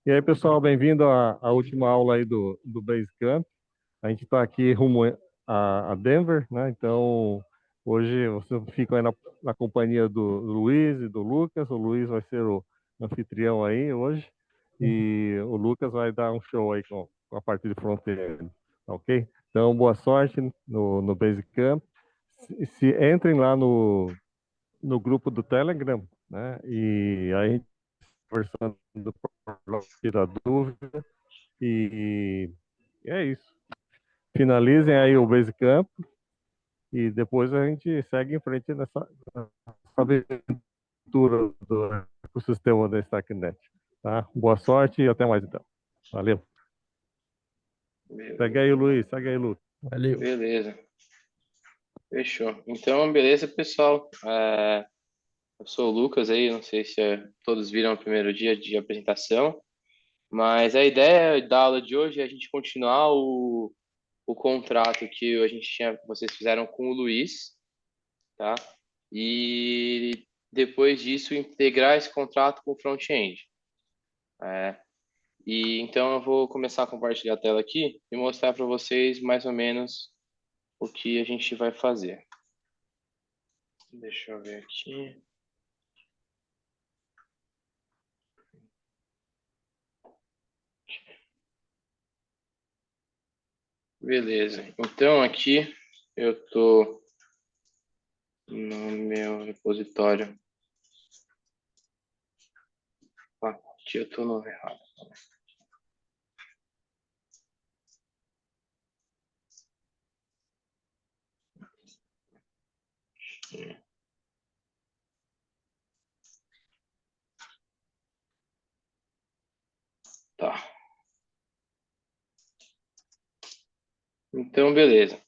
E aí, pessoal, bem-vindo à última aula aí do Basecamp. A gente está aqui rumo a Denver, né? Então, hoje você fica aí na companhia do Luiz e do Lucas. O Luiz vai ser o anfitrião aí hoje. E o Lucas vai dar um show aí com a parte de front-end, tá ok? Então, boa sorte no Basecamp. Se entrem lá no grupo do Telegram, né? E aí a gente conversando por lá, tira dúvida. E é isso. Finalizem aí o Basecamp e depois a gente segue em frente nessa aventura do ecossistema da StackNet. Tá? Boa sorte e até mais então. Valeu. Segue aí, Luiz. Segue aí, Lu. Valeu. Beleza, fechou. Então, beleza, pessoal. Eu sou o Lucas aí, não sei se todos viram o primeiro dia de apresentação, mas a ideia da aula de hoje é a gente continuar o contrato que a gente tinha, vocês fizeram com o Luiz, tá? E depois disso integrar esse contrato com o front-end. É, e então eu vou começar a compartilhar a tela aqui e mostrar para vocês mais ou menos o que a gente vai fazer. Deixa eu ver aqui. Beleza. Então aqui eu tô no meu repositório. Aqui eu tô no errado. Tá. Então, beleza.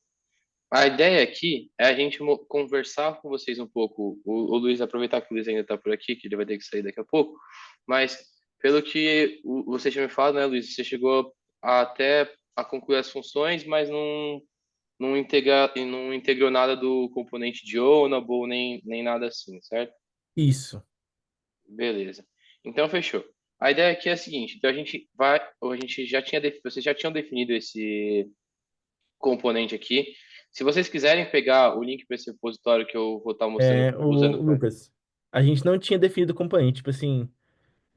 A ideia aqui é a gente conversar com vocês um pouco. O Luiz, aproveitar que o Luiz ainda está por aqui, que ele vai ter que sair daqui a pouco. Mas, pelo que você tinha me falado, né, Luiz? Você chegou até a concluir as funções, mas não integrou nada do componente de Ownable, nem nada assim, certo? Isso. Beleza. Então, fechou. A ideia aqui é a seguinte. Então, a gente já tinha, vocês já tinham definido esse componente aqui. Se vocês quiserem pegar o link para esse repositório que eu vou estar mostrando, O usando para. Lucas, a gente não tinha definido componente, tipo assim,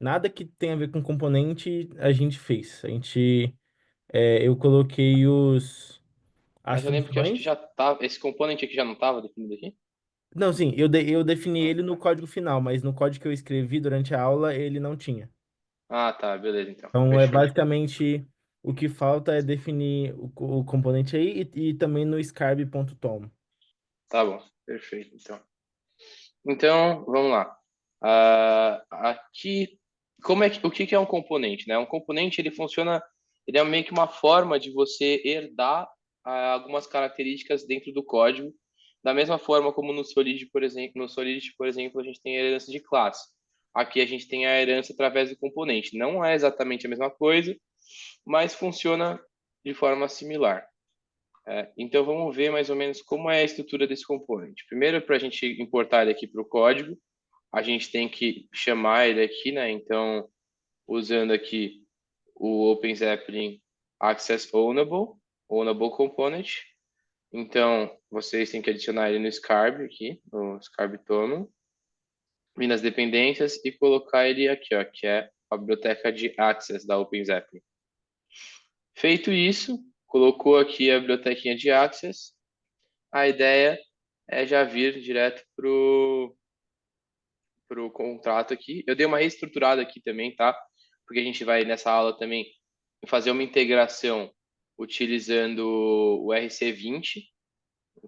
nada que tenha a ver com componente a gente fez. Eu coloquei as Mas eu lembro que eu acho que funções. já tava. Esse componente aqui já não estava definido aqui? Não, sim, eu defini Ah, ele no código final, mas no código que eu escrevi durante a aula ele não tinha. tá, beleza, então. Então, Fechou. basicamente o que falta é definir o componente aí e também no scarb.tom. Tá bom, perfeito, então. Então, vamos lá. Aqui, o que que é um componente, né? Um componente, ele funciona, ele é meio que uma forma de você herdar algumas características dentro do código, da mesma forma como no Solidity, por exemplo, a gente tem a herança de classe. Aqui a gente tem a herança através do componente. Não é exatamente a mesma coisa, mas funciona de forma similar. Então vamos ver mais ou menos como é a estrutura desse componente. Primeiro, para a gente importar ele aqui para o código, a gente tem que chamar ele aqui, né? Então, usando aqui o OpenZeppelin Access Ownable Component. Então, vocês têm que adicionar ele no Scarb aqui, no Scarb Tono, vir nas dependências e colocar ele aqui, ó, que é a biblioteca de Access da OpenZeppelin. Feito isso, colocou aqui a bibliotequinha de Access, a ideia é já vir direto pro contrato aqui. Eu dei uma reestruturada aqui também, tá? Porque a gente vai nessa aula também fazer uma integração utilizando o RC20,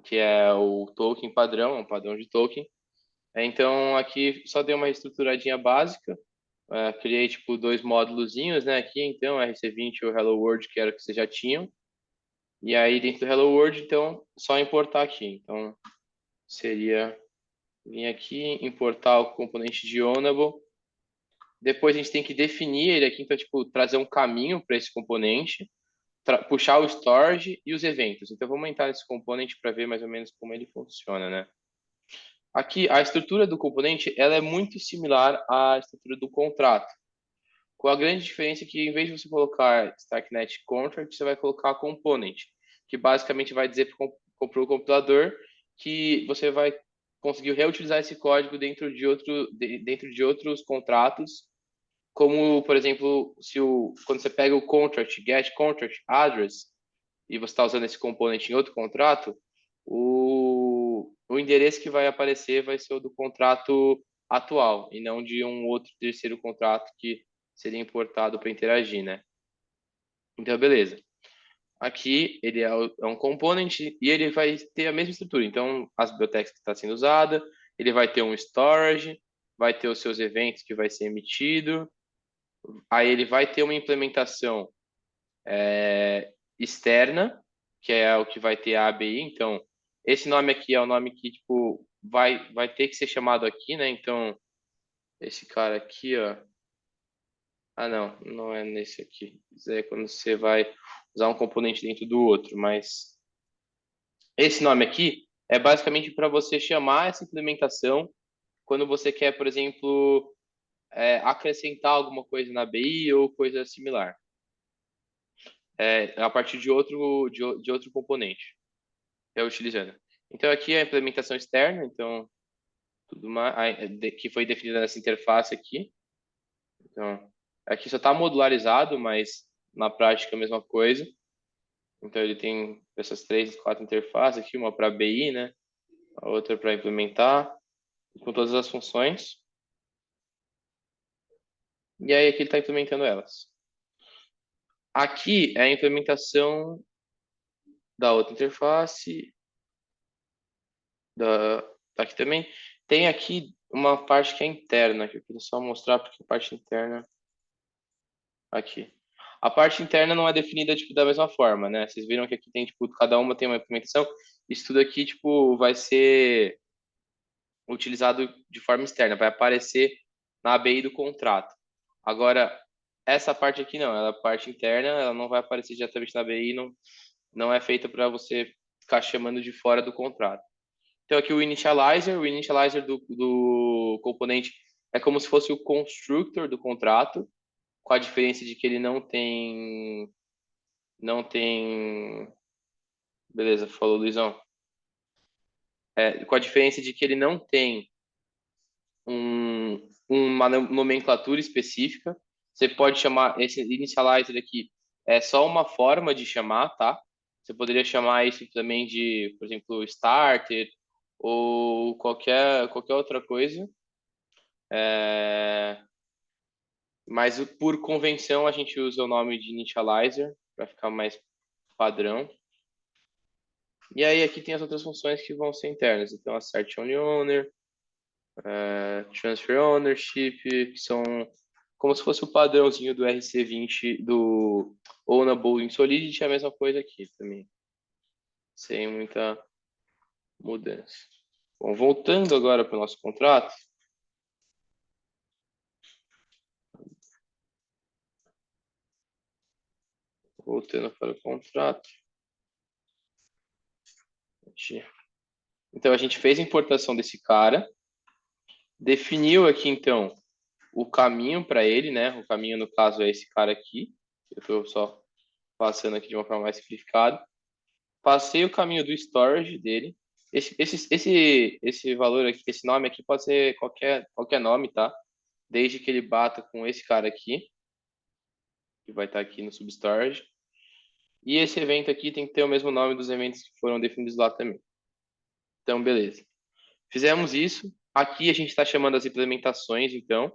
que é o token padrão, é um padrão de token. Então aqui só dei uma reestruturadinha básica, criei tipo dois módulozinhos, né? Aqui então RC20 e o Hello World, que era o que vocês já tinham. E aí dentro do Hello World, então só importar aqui. Então seria vir aqui, importar o componente de Ownable. Depois a gente tem que definir ele aqui, então, tipo, trazer um caminho para esse componente, puxar o storage e os eventos. Então, vamos entrar nesse componente para ver mais ou menos como ele funciona, né? Aqui, a estrutura do componente, ela é muito similar à estrutura do contrato. com a grande diferença que, em vez de você colocar StarkNet Contract, você vai colocar Component, que basicamente vai dizer para o compilador que você vai conseguir reutilizar esse código dentro de outros contratos, como, por exemplo, quando você pega o contract, get contract address, e você está usando esse componente em outro contrato, o endereço que vai aparecer vai ser o do contrato atual, e não de um outro terceiro contrato que seria importado para interagir, né? Então, beleza. Aqui ele é um component e ele vai ter a mesma estrutura. Então, as bibliotecas que está sendo usada, ele vai ter um storage, vai ter os seus eventos que vai ser emitido, aí ele vai ter uma implementação externa, que é o que vai ter a ABI. Então, esse nome aqui é o nome que tipo vai ter que ser chamado aqui, né? Então, esse cara aqui, ó. Ah, não é nesse aqui. Isso é quando você vai usar um componente dentro do outro, mas esse nome aqui é basicamente para você chamar essa implementação quando você quer, por exemplo, acrescentar alguma coisa na ABI ou coisa similar, a partir de outro componente, utilizando. Então aqui é a implementação externa, então tudo mais que foi definida nessa interface aqui. Então aqui só está modularizado, mas na prática é a mesma coisa. Então ele tem essas 4 interfaces aqui, uma para ABI, né? A outra para implementar, com todas as funções. E aí aqui ele está implementando elas. Aqui é a implementação da outra interface, tá aqui também. Tem aqui uma parte que é interna, que eu queria só mostrar porque a parte interna aqui. A parte interna não é definida tipo da mesma forma, né? Vocês viram que aqui tem tipo cada uma tem uma implementação. Isso tudo aqui tipo vai ser utilizado de forma externa, vai aparecer na ABI do contrato. Agora essa parte aqui não, ela é parte interna, ela não vai aparecer diretamente na ABI, não é feita para você ficar chamando de fora do contrato. Então aqui o initializer do componente é como se fosse o constructor do contrato, com a diferença de que ele não tem, beleza, falou Luizão. Com a diferença de que ele não tem uma nomenclatura específica. Você pode chamar esse initializer aqui, é só uma forma de chamar, tá? Você poderia chamar isso também de, por exemplo, starter ou qualquer outra coisa. Mas por convenção a gente usa o nome de initializer para ficar mais padrão. E aí aqui tem as outras funções que vão ser internas. Então, assert only owner, transfer ownership, que são como se fosse o padrãozinho do RC20 do Ownable in Solidity, é a mesma coisa aqui também, sem muita mudança. Bom, voltando agora para o nosso contrato. Voltando para o contrato. Então, a gente fez a importação desse cara, definiu aqui, então, o caminho para ele, né? O caminho, no caso, é esse cara aqui. Eu estou só passando aqui de uma forma mais simplificada. Passei o caminho do storage dele. Esse valor aqui, esse nome aqui pode ser qualquer nome, tá? Desde que ele bata com esse cara aqui, que vai estar aqui no substorage. E esse evento aqui tem que ter o mesmo nome dos eventos que foram definidos lá também. Então, beleza. Fizemos isso. Aqui a gente está chamando as implementações, então,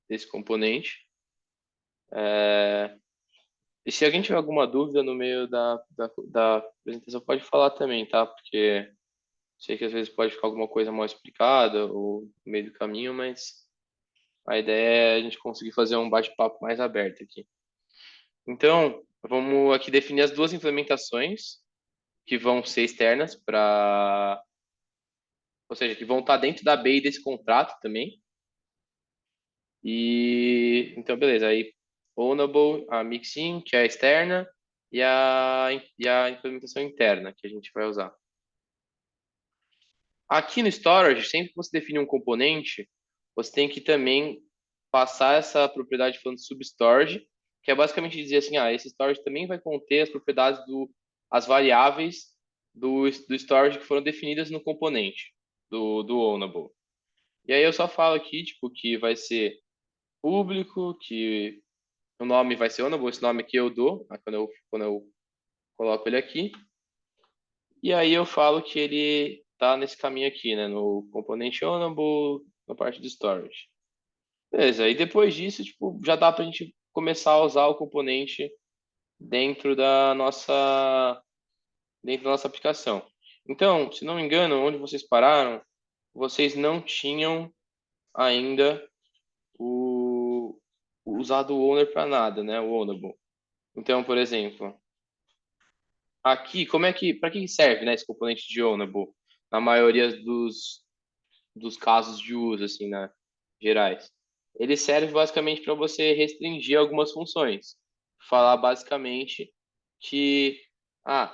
desse componente. E se alguém tiver alguma dúvida no meio da apresentação, pode falar também, tá? Porque sei que às vezes pode ficar alguma coisa mal explicada ou no meio do caminho, mas a ideia é a gente conseguir fazer um bate-papo mais aberto aqui. Então, vamos aqui definir as duas implementações que vão ser externas ou seja, que vão estar dentro da ABI desse contrato também. E então, beleza, aí Ownable, a Mixin, que é a externa, e a implementação interna que a gente vai usar. Aqui no storage, sempre que você define um componente, você tem que também passar essa propriedade falando substorage, que é basicamente dizer assim, esse storage também vai conter as propriedades as variáveis do storage que foram definidas no componente do ownable. E aí eu só falo aqui, tipo, que vai ser público, que o nome vai ser ownable, esse nome aqui eu dou, quando eu coloco ele aqui. E aí eu falo que ele tá nesse caminho aqui, né, no componente ownable, na parte de storage. Beleza, e depois disso, tipo, já dá pra gente começar a usar o componente dentro dentro da nossa aplicação. Então, se não me engano, onde vocês pararam, vocês não tinham ainda usado o owner para nada, né? O ownable. Então, por exemplo, aqui, para que serve, né, esse componente de ownable? Na maioria dos casos de uso, assim, né, gerais. Ele serve basicamente para você restringir algumas funções. Falar basicamente que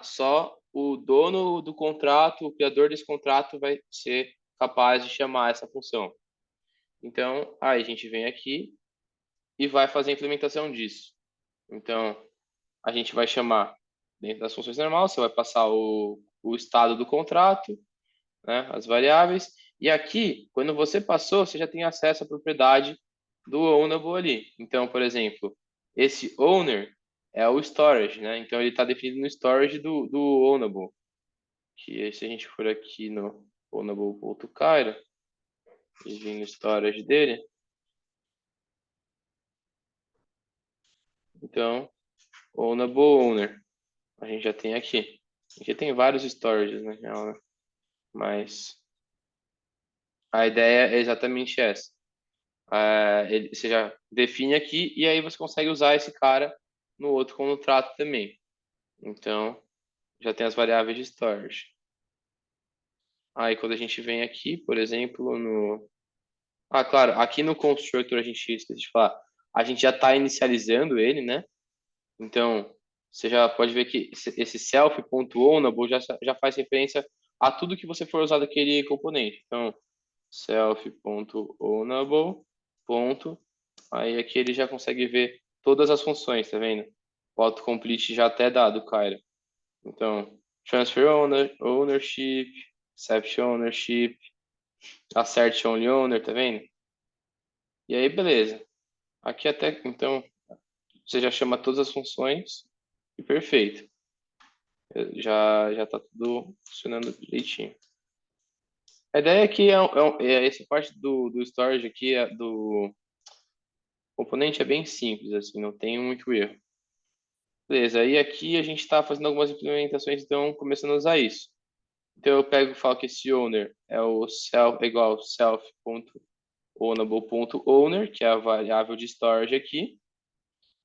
só o dono do contrato, o criador desse contrato vai ser capaz de chamar essa função. Então, aí a gente vem aqui e vai fazer a implementação disso. Então, a gente vai chamar dentro das funções normais, você vai passar o estado do contrato, né, as variáveis, e aqui, quando você passou, você já tem acesso à propriedade do ownable ali. Então, por exemplo, esse owner é o storage, né? Então, ele está definido no storage do ownable, que se a gente for aqui no ownable.cairo e vir no storage dele, então, ownable owner, a gente já tem aqui. Aqui tem vários storages, na real, né? Mas a ideia é exatamente essa. Você já define aqui e aí você consegue usar esse cara no outro contrato também. Então, já tem as variáveis de storage. Aí, quando a gente vem aqui, por exemplo, no... claro, aqui no constructor a gente esqueci de falar. A gente já está inicializando ele, né? Então, você já pode ver que esse self.ownable já faz referência a tudo que você for usar daquele componente. Então, self.ownable, ponto. Aí aqui ele já consegue ver todas as funções, tá vendo? O autocomplete já até dá do Cairo. Então, transfer ownership, accept ownership, assert only owner, tá vendo? E aí, beleza. Aqui até, então, você já chama todas as funções e perfeito. Já tá tudo funcionando direitinho. A ideia aqui essa parte do storage aqui, do componente é bem simples, assim, não tem muito erro. Beleza, e aqui a gente está fazendo algumas implementações, então começando a usar isso. Então eu pego e falo que esse owner é o self igual self.ownable.owner, que é a variável de storage aqui.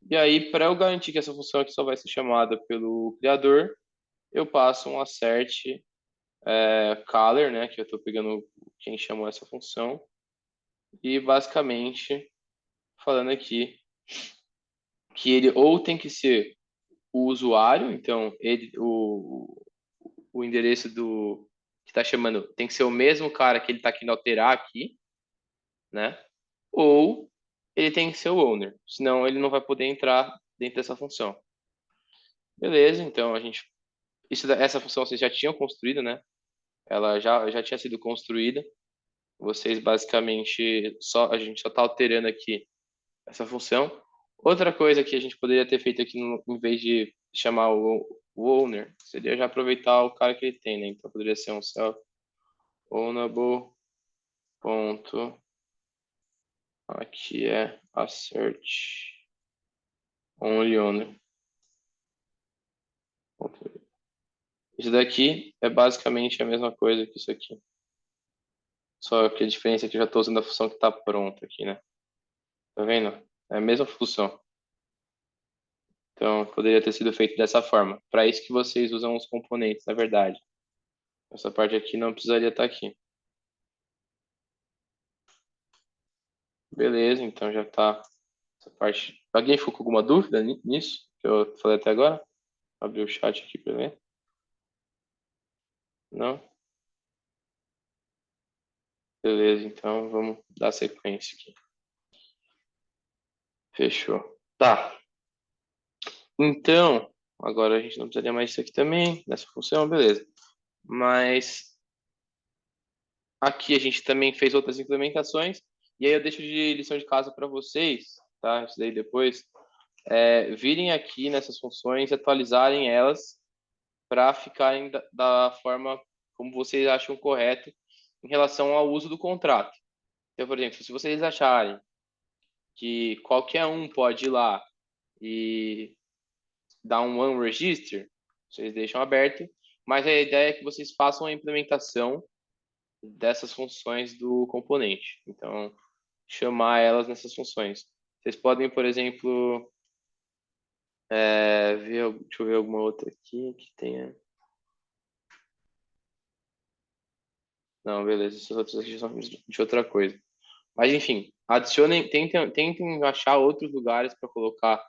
E aí, para eu garantir que essa função aqui só vai ser chamada pelo criador, eu passo um assert color, né, que eu estou pegando quem chamou essa função, e basicamente falando aqui que ele ou tem que ser o usuário, então o endereço que está chamando tem que ser o mesmo cara que ele está querendo alterar aqui, né? Ou ele tem que ser o owner, senão ele não vai poder entrar dentro dessa função. Beleza, então essa função vocês já tinham construído, né? Ela já tinha sido construída. Vocês basicamente a gente só está alterando aqui essa função. Outra coisa que a gente poderia ter feito aqui, em vez de chamar o owner, seria já aproveitar o cara que ele tem, né? Então poderia ser um self ownable ponto, aqui é assert only owner. Isso daqui é basicamente a mesma coisa que isso aqui. Só que a diferença é que eu já estou usando a função que está pronta aqui, né? Tá vendo? É a mesma função. Então, poderia ter sido feito dessa forma. Para isso que vocês usam os componentes, na verdade. Essa parte aqui não precisaria estar aqui. Beleza, então já está essa parte. Alguém ficou com alguma dúvida nisso que eu falei até agora? Vou abrir o chat aqui para ver. Não? Beleza, então vamos dar sequência aqui. Fechou. Tá. Então, agora a gente não precisaria mais disso aqui também, nessa função, beleza. Mas aqui a gente também fez outras implementações, e aí eu deixo de lição de casa para vocês, tá? Isso daí depois. Virem aqui nessas funções e atualizarem elas para ficarem da forma como vocês acham correto em relação ao uso do contrato. Então, por exemplo, se vocês acharem que qualquer um pode ir lá e dar um one register, vocês deixam aberto, mas a ideia é que vocês façam a implementação dessas funções do componente. Então, chamar elas nessas funções. Vocês podem, por exemplo, deixa eu ver alguma outra aqui que tenha. Não, beleza, essas outras aqui são de outra coisa. Mas, enfim, adicionem, tentem achar outros lugares para colocar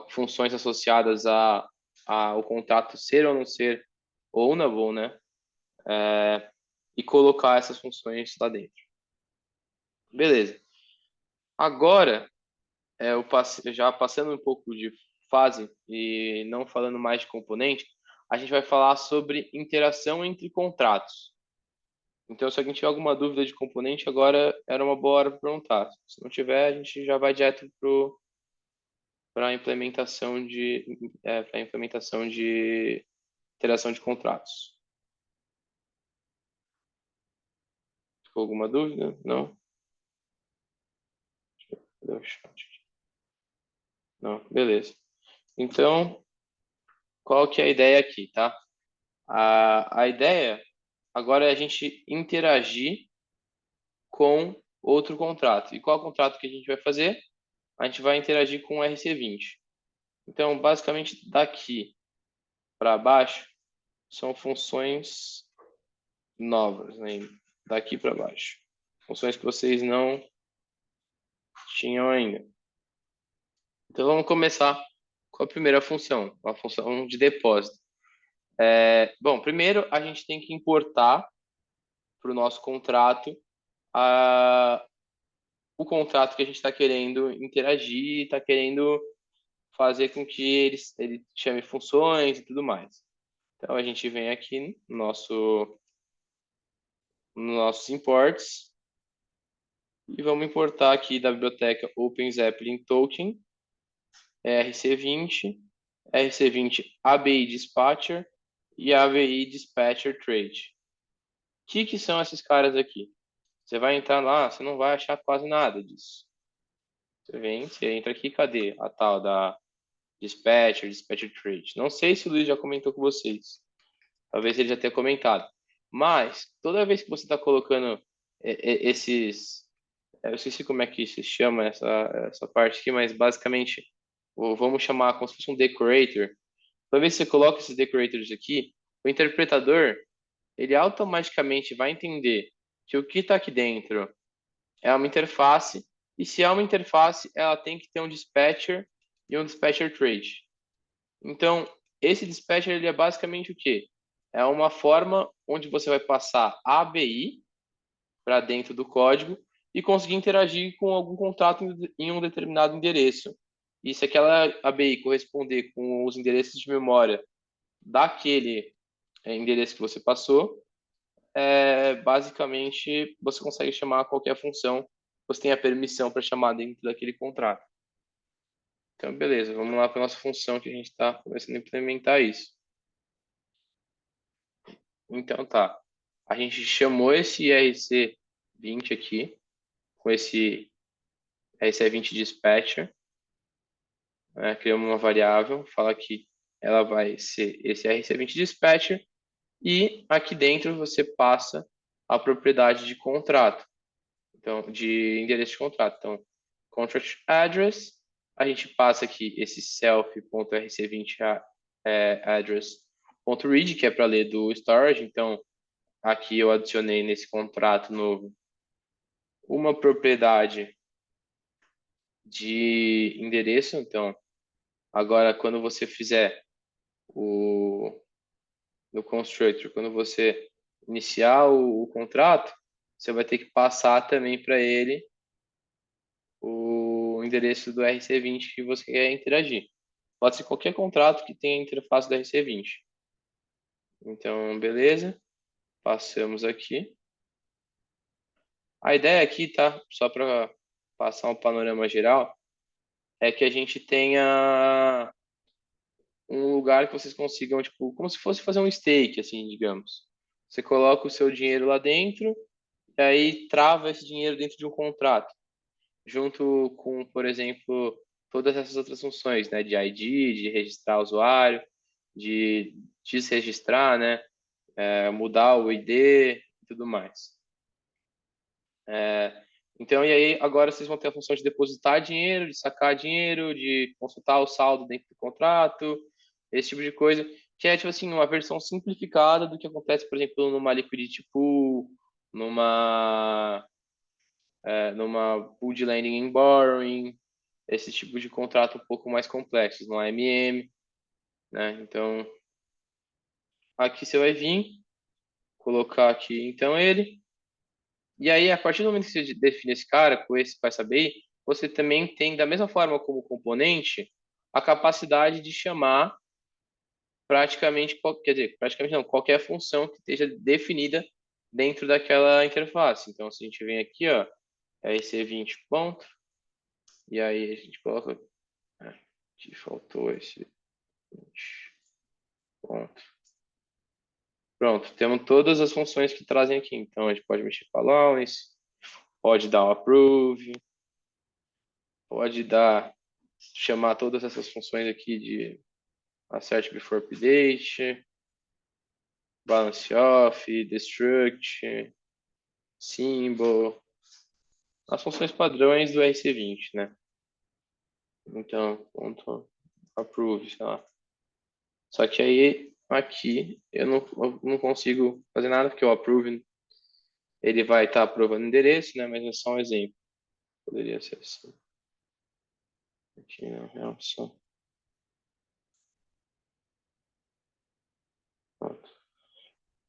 funções associadas ao contrato ser ou não ser ownable, né? E colocar essas funções lá dentro. Beleza. Agora, já passando um pouco de fase e não falando mais de componente, a gente vai falar sobre interação entre contratos. Então, se alguém tiver alguma dúvida de componente, agora era uma boa hora para perguntar. Se não tiver, a gente já vai direto para a implementação de interação de contratos. Ficou alguma dúvida? Não? Cadê o chat? Não, beleza. Então, qual que é a ideia aqui, tá? A ideia agora é a gente interagir com outro contrato. E qual contrato que a gente vai fazer? A gente vai interagir com o RC20. Então, basicamente, daqui para baixo são funções novas, né? Daqui para baixo. Funções que vocês não tinham ainda. Então, vamos começar com a primeira função, a função de depósito. Bom, primeiro a gente tem que importar para o nosso contrato o contrato que a gente está querendo interagir, está querendo fazer com que ele chame funções e tudo mais. Então, a gente vem aqui nos nossos imports e vamos importar aqui da biblioteca OpenZeppelin Token, RC20, RC20 ABI Dispatcher e ABI Dispatcher Trade. O que são esses caras aqui? Você vai entrar lá, você não vai achar quase nada disso. Você entra aqui, cadê a tal da Dispatcher Trade? Não sei se o Luiz já comentou com vocês. Talvez ele já tenha comentado. Mas, toda vez que você está colocando esses... Eu esqueci como é que se chama essa parte aqui, mas basicamente, vamos chamar como se fosse um decorator. Toda vez que você coloca esses decorators aqui, o interpretador, ele automaticamente vai entender que o que está aqui dentro é uma interface, e se é uma interface, ela tem que ter um dispatcher e um dispatcher trade. Então, esse dispatcher ele é basicamente o quê? É uma forma onde você vai passar a ABI para dentro do código e conseguir interagir com algum contrato em um determinado endereço. E se aquela ABI corresponder com os endereços de memória daquele endereço que você passou, basicamente você consegue chamar qualquer função, você tem a permissão para chamar dentro daquele contrato. Então, beleza, vamos lá para a nossa função que a gente está começando a implementar isso. Então, tá. A gente chamou esse RC20 aqui, com esse RC20 dispatcher, né? Criamos uma variável, fala que ela vai ser esse RC20 dispatcher, e aqui dentro você passa a propriedade de contrato, então, de endereço de contrato. Então, contract address, a gente passa aqui esse self.rc20 address.read, que é para ler do storage. Então, aqui eu adicionei nesse contrato novo uma propriedade de endereço. Então, agora quando você fizer no constructor, quando você iniciar o contrato, você vai ter que passar também para ele o endereço do RC20 que você quer interagir. Pode ser qualquer contrato que tenha a interface do RC20. Então, beleza. Passamos aqui. A ideia aqui, tá? Só para passar um panorama geral, é que a gente tenha um lugar que vocês consigam, tipo, como se fosse fazer um stake, assim, digamos. Você coloca o seu dinheiro lá dentro e aí trava esse dinheiro dentro de um contrato, junto com, por exemplo, todas essas outras funções, né, de ID, de registrar o usuário, de desregistrar, né, mudar o ID e tudo mais. Então, e aí agora vocês vão ter a função de depositar dinheiro, de sacar dinheiro, de consultar o saldo dentro do contrato, esse tipo de coisa, que é, tipo assim, uma versão simplificada do que acontece, por exemplo, numa liquidity pool, numa, numa pool de lending and borrowing, esse tipo de contrato um pouco mais complexos, no AMM, né? Então, aqui você vai vir, colocar aqui, então, ele. E aí, a partir do momento que você define esse cara com esse vai saber, você também tem, da mesma forma como componente, a capacidade de chamar praticamente, quer dizer, praticamente não, qualquer função que esteja definida dentro daquela interface. Então, se a gente vem aqui, ó, RC20 ponto, e aí a gente coloca, que faltou esse 20 ponto. Pronto, temos todas as funções que trazem aqui. Então, a gente pode mexer com a allowance, pode dar um approve, pode chamar todas essas funções aqui de assert before update, balance off, destruct, symbol, as funções padrões do RC20, né? Então, ponto approve, sei lá. Só que aí, aqui, eu não consigo fazer nada, porque o approve, ele vai estar aprovando o endereço, né? Mas é só um exemplo. Poderia ser assim. Aqui não é opção. Pronto.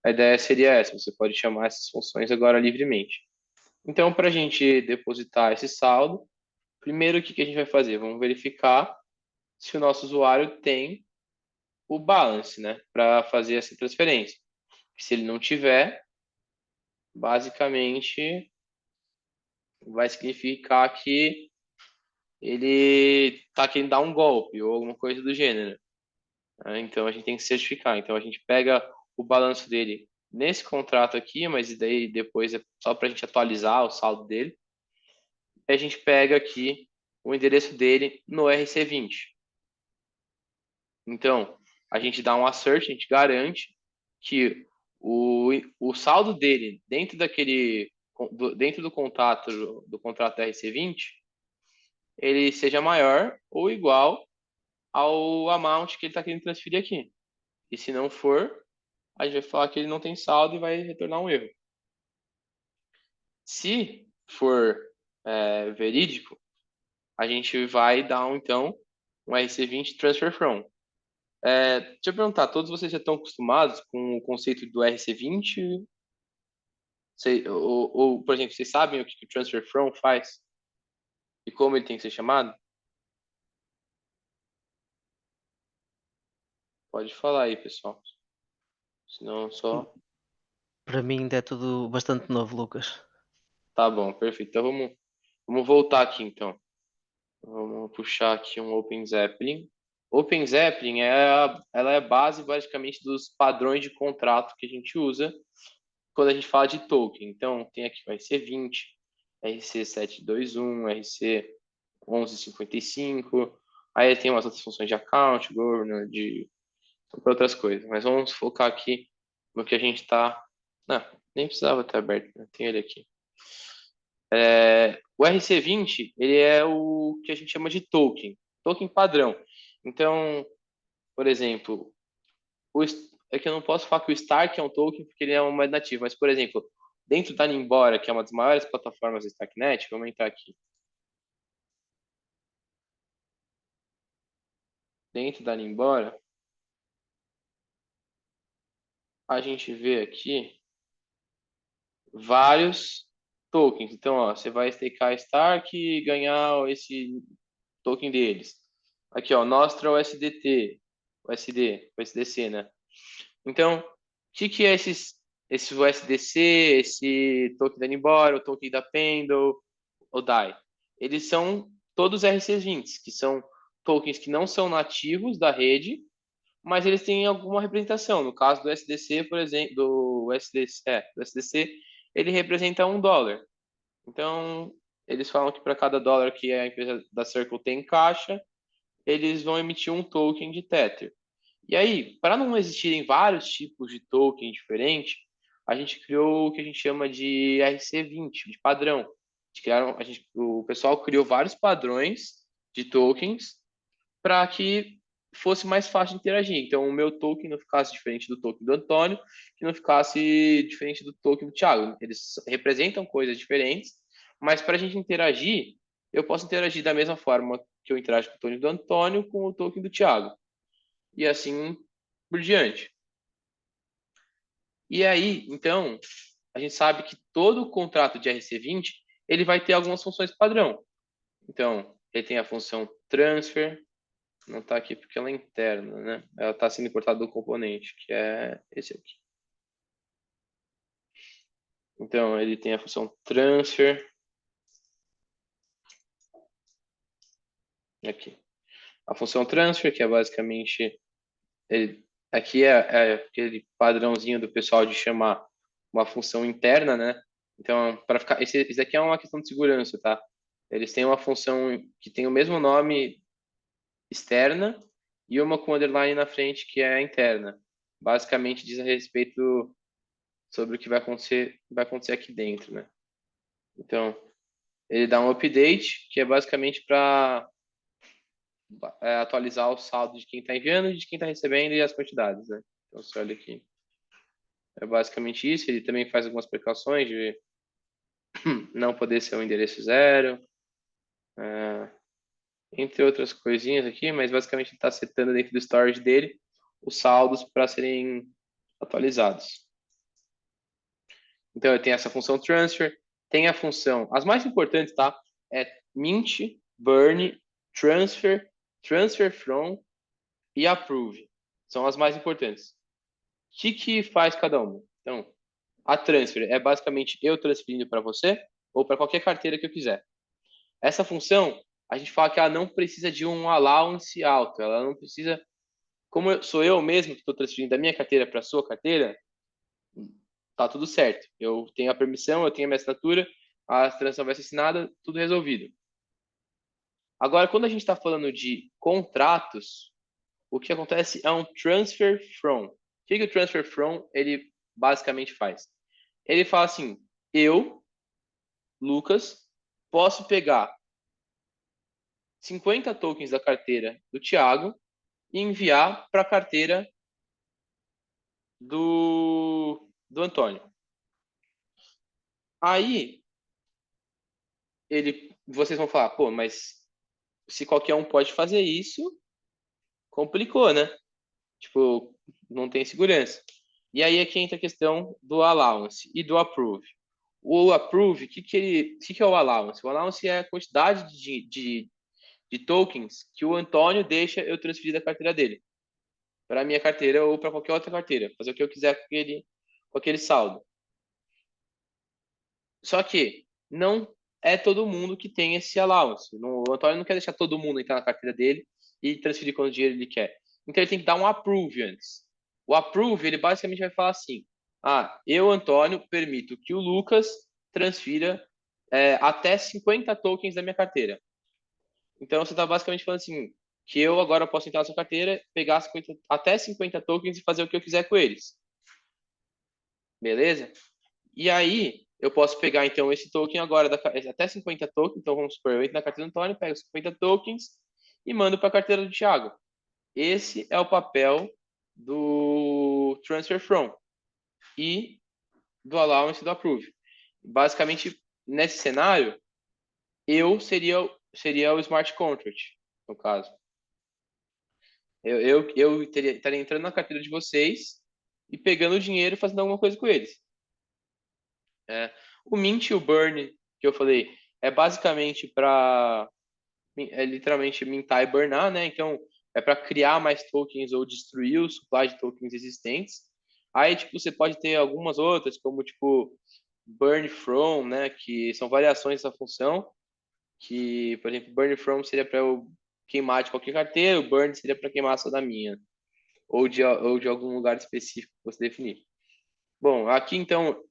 A ideia seria essa, você pode chamar essas funções agora livremente. Então, para a gente depositar esse saldo, primeiro o que a gente vai fazer? Vamos verificar se o nosso usuário tem o balance, né, para fazer essa transferência. Se ele não tiver, basicamente vai significar que ele está querendo dar um golpe ou alguma coisa do gênero, né? Então a gente tem que certificar. Então a gente pega o balanço dele nesse contrato aqui, mas daí depois é só para a gente atualizar o saldo dele. E a gente pega aqui o endereço dele no RC20. Então, a gente dá um assert, a gente garante que o saldo dele dentro do contrato da RC20, ele seja maior ou igual ao amount que ele está querendo transferir aqui. E se não for, a gente vai falar que ele não tem saldo e vai retornar um erro. Se for verídico, a gente vai dar então um RC20 transfer from. Deixa eu perguntar, todos vocês já estão acostumados com o conceito do RC20? Por exemplo, vocês sabem o que o transfer from faz? E como ele tem que ser chamado? Pode falar aí, pessoal. Senão só... Para mim ainda é tudo bastante novo, Lucas. Tá bom, perfeito. Então vamos voltar aqui então. Vamos puxar aqui um Open Zeppelin. Open Zeppelin ela é a base basicamente dos padrões de contrato que a gente usa quando a gente fala de token. Então tem aqui o RC20, RC721, RC1155. Aí tem umas outras funções de account, governor, para outras coisas. Mas vamos focar aqui no que a gente está... Não, nem precisava ter aberto, né? Tem ele aqui. O RC20, ele é o que a gente chama de token padrão. Então, por exemplo, é que eu não posso falar que o Stark é um token porque ele é uma moeda nativa, mas, por exemplo, dentro da Nimbora, que é uma das maiores plataformas da Starknet, vamos entrar aqui. Dentro da Nimbora, a gente vê aqui vários tokens. Então, ó, você vai stakear Stark e ganhar esse token deles. Aqui, ó, Nostra USDT, USDC, né? Então, o que é esse USDC, esse token da Nibor, o token da Pendle, o DAI? Eles são todos RC20, que são tokens que não são nativos da rede, mas eles têm alguma representação. No caso do SDC, por exemplo, do SDC, ele representa $1. Então, eles falam que para cada dólar que a empresa da Circle tem em caixa, eles vão emitir um token de Tether. E aí, para não existirem vários tipos de token diferentes, a gente criou o que a gente chama de RC20, de padrão. O pessoal criou vários padrões de tokens para que fosse mais fácil de interagir. Então, o meu token não ficasse diferente do token do Antônio, que não ficasse diferente do token do Thiago. Eles representam coisas diferentes, mas para a gente interagir, eu posso interagir da mesma forma que eu interajo com o token do Antônio com o token do Thiago. E assim por diante. E aí, então, a gente sabe que todo contrato de RC20 ele vai ter algumas funções padrão. Então, ele tem a função transfer, não está aqui porque ela é interna, né? Ela está sendo importada do componente, que é esse aqui. Então, ele tem a função transfer. Aqui. A função transfer, que é basicamente... aqui é aquele padrãozinho do pessoal de chamar uma função interna, né? Então, para ficar... Esse aqui é uma questão de segurança, tá? Eles têm uma função que tem o mesmo nome externa e uma com underline na frente que é a interna. Basicamente diz a respeito sobre o que vai acontecer aqui dentro, né? Então, ele dá um update, que é basicamente para atualizar o saldo de quem está enviando, de quem está recebendo e as quantidades, né? Então, você olha aqui. É basicamente isso. Ele também faz algumas precauções de não poder ser um endereço zero, entre outras coisinhas aqui, mas basicamente ele está setando dentro do storage dele os saldos para serem atualizados. Então, eu tenho essa função transfer, tem a função, as mais importantes, tá? É mint, burn, transfer, transfer from e approve. São as mais importantes. O que faz cada uma? Então, a transfer é basicamente eu transferindo para você ou para qualquer carteira que eu quiser. Essa função, a gente fala que ela não precisa de um allowance alto, ela não precisa, como sou eu mesmo que estou transferindo da minha carteira para a sua carteira, tá tudo certo. Eu tenho a permissão, eu tenho a minha assinatura, a transação vai ser assinada, tudo resolvido. Agora, quando a gente está falando de contratos, o que acontece é um transfer from. O que o transfer from ele basicamente faz? Ele fala assim: eu, Lucas, posso pegar 50 tokens da carteira do Thiago e enviar para a carteira do Antônio. Aí, vocês vão falar, pô, mas se qualquer um pode fazer isso, complicou, né? Tipo, não tem segurança. E aí é que entra a questão do allowance e do approve. O approve, o que é o allowance? O allowance é a quantidade de tokens que o Antônio deixa eu transferir da carteira dele para a minha carteira ou para qualquer outra carteira, fazer o que eu quiser com aquele saldo. Só que não é todo mundo que tem esse allowance. O Antônio não quer deixar todo mundo entrar na carteira dele e transferir quanto dinheiro ele quer. Então ele tem que dar um approve antes. O approve, ele basicamente vai falar assim: eu, Antônio, permito que o Lucas transfira até 50 tokens da minha carteira. Então você está basicamente falando assim, que eu agora posso entrar na sua carteira, pegar até 50 tokens e fazer o que eu quiser com eles. Beleza? E aí, eu posso pegar, então, esse token agora, até 50 tokens. Então, vamos supor, eu entro na carteira do Antônio, pego 50 tokens e mando para a carteira do Thiago. Esse é o papel do Transfer From e do Allowance e do Approve. Basicamente, nesse cenário, eu seria o Smart Contract, no caso. Eu estaria entrando na carteira de vocês e pegando o dinheiro e fazendo alguma coisa com eles. O mint e o burn, que eu falei, é basicamente para literalmente mintar e burnar, né? Então, é para criar mais tokens ou destruir o supply de tokens existentes. Aí, tipo, você pode ter algumas outras, como, tipo, burn from, né? Que são variações dessa função. Que, por exemplo, burn from seria para eu queimar de qualquer carteira, o burn seria para queimar só da minha. Ou de algum lugar específico que você definir. Bom, aqui, então,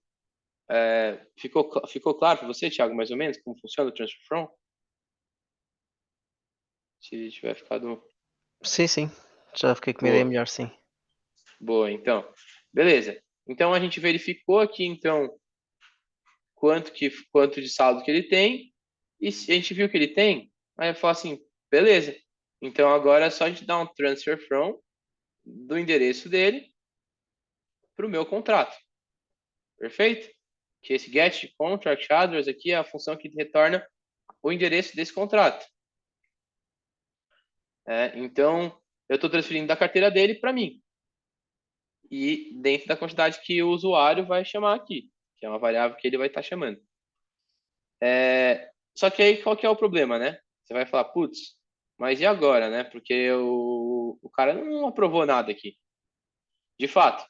ficou claro para você, Thiago, mais ou menos, como funciona o transfer from? Se tiver ficado... Sim. Já fiquei com uma ideia Boa. melhor, sim. Boa, então. Beleza. Então a gente verificou aqui, então, quanto de saldo que ele tem. E se a gente viu que ele tem, aí eu falo assim, beleza. Então agora é só a gente dar um transfer from do endereço dele para o meu contrato. Perfeito? Que esse get contract address aqui é a função que retorna o endereço desse contrato. Então, eu estou transferindo da carteira dele para mim. E dentro da quantidade que o usuário vai chamar aqui, que é uma variável que ele vai estar chamando. Só que aí qual que é o problema, né? Você vai falar, putz, mas e agora, né? Porque o cara não aprovou nada aqui. De fato,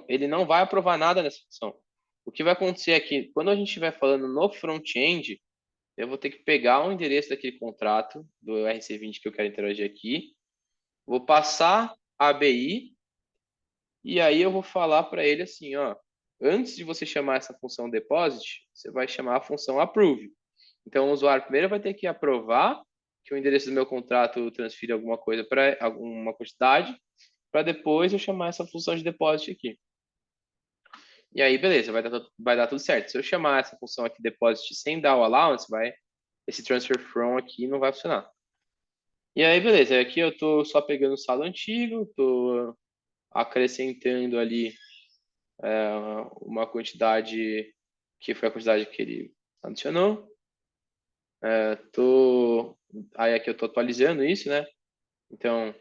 ele não vai aprovar nada nessa função. O que vai acontecer é que quando a gente estiver falando no front-end, eu vou ter que pegar o endereço daquele contrato do RC20 que eu quero interagir aqui, vou passar a ABI e aí eu vou falar para ele assim, ó, antes de você chamar essa função deposit, você vai chamar a função approve. Então o usuário primeiro vai ter que aprovar que o endereço do meu contrato transfira alguma coisa para alguma quantidade, para depois eu chamar essa função de deposit aqui. E aí, beleza, vai dar tudo certo. Se eu chamar essa função aqui deposit sem dar o allowance, esse transfer from aqui não vai funcionar. E aí, beleza, aqui eu estou só pegando o saldo antigo, estou acrescentando ali uma quantidade que foi a quantidade que ele adicionou. Aí aqui eu estou atualizando isso, né? Então,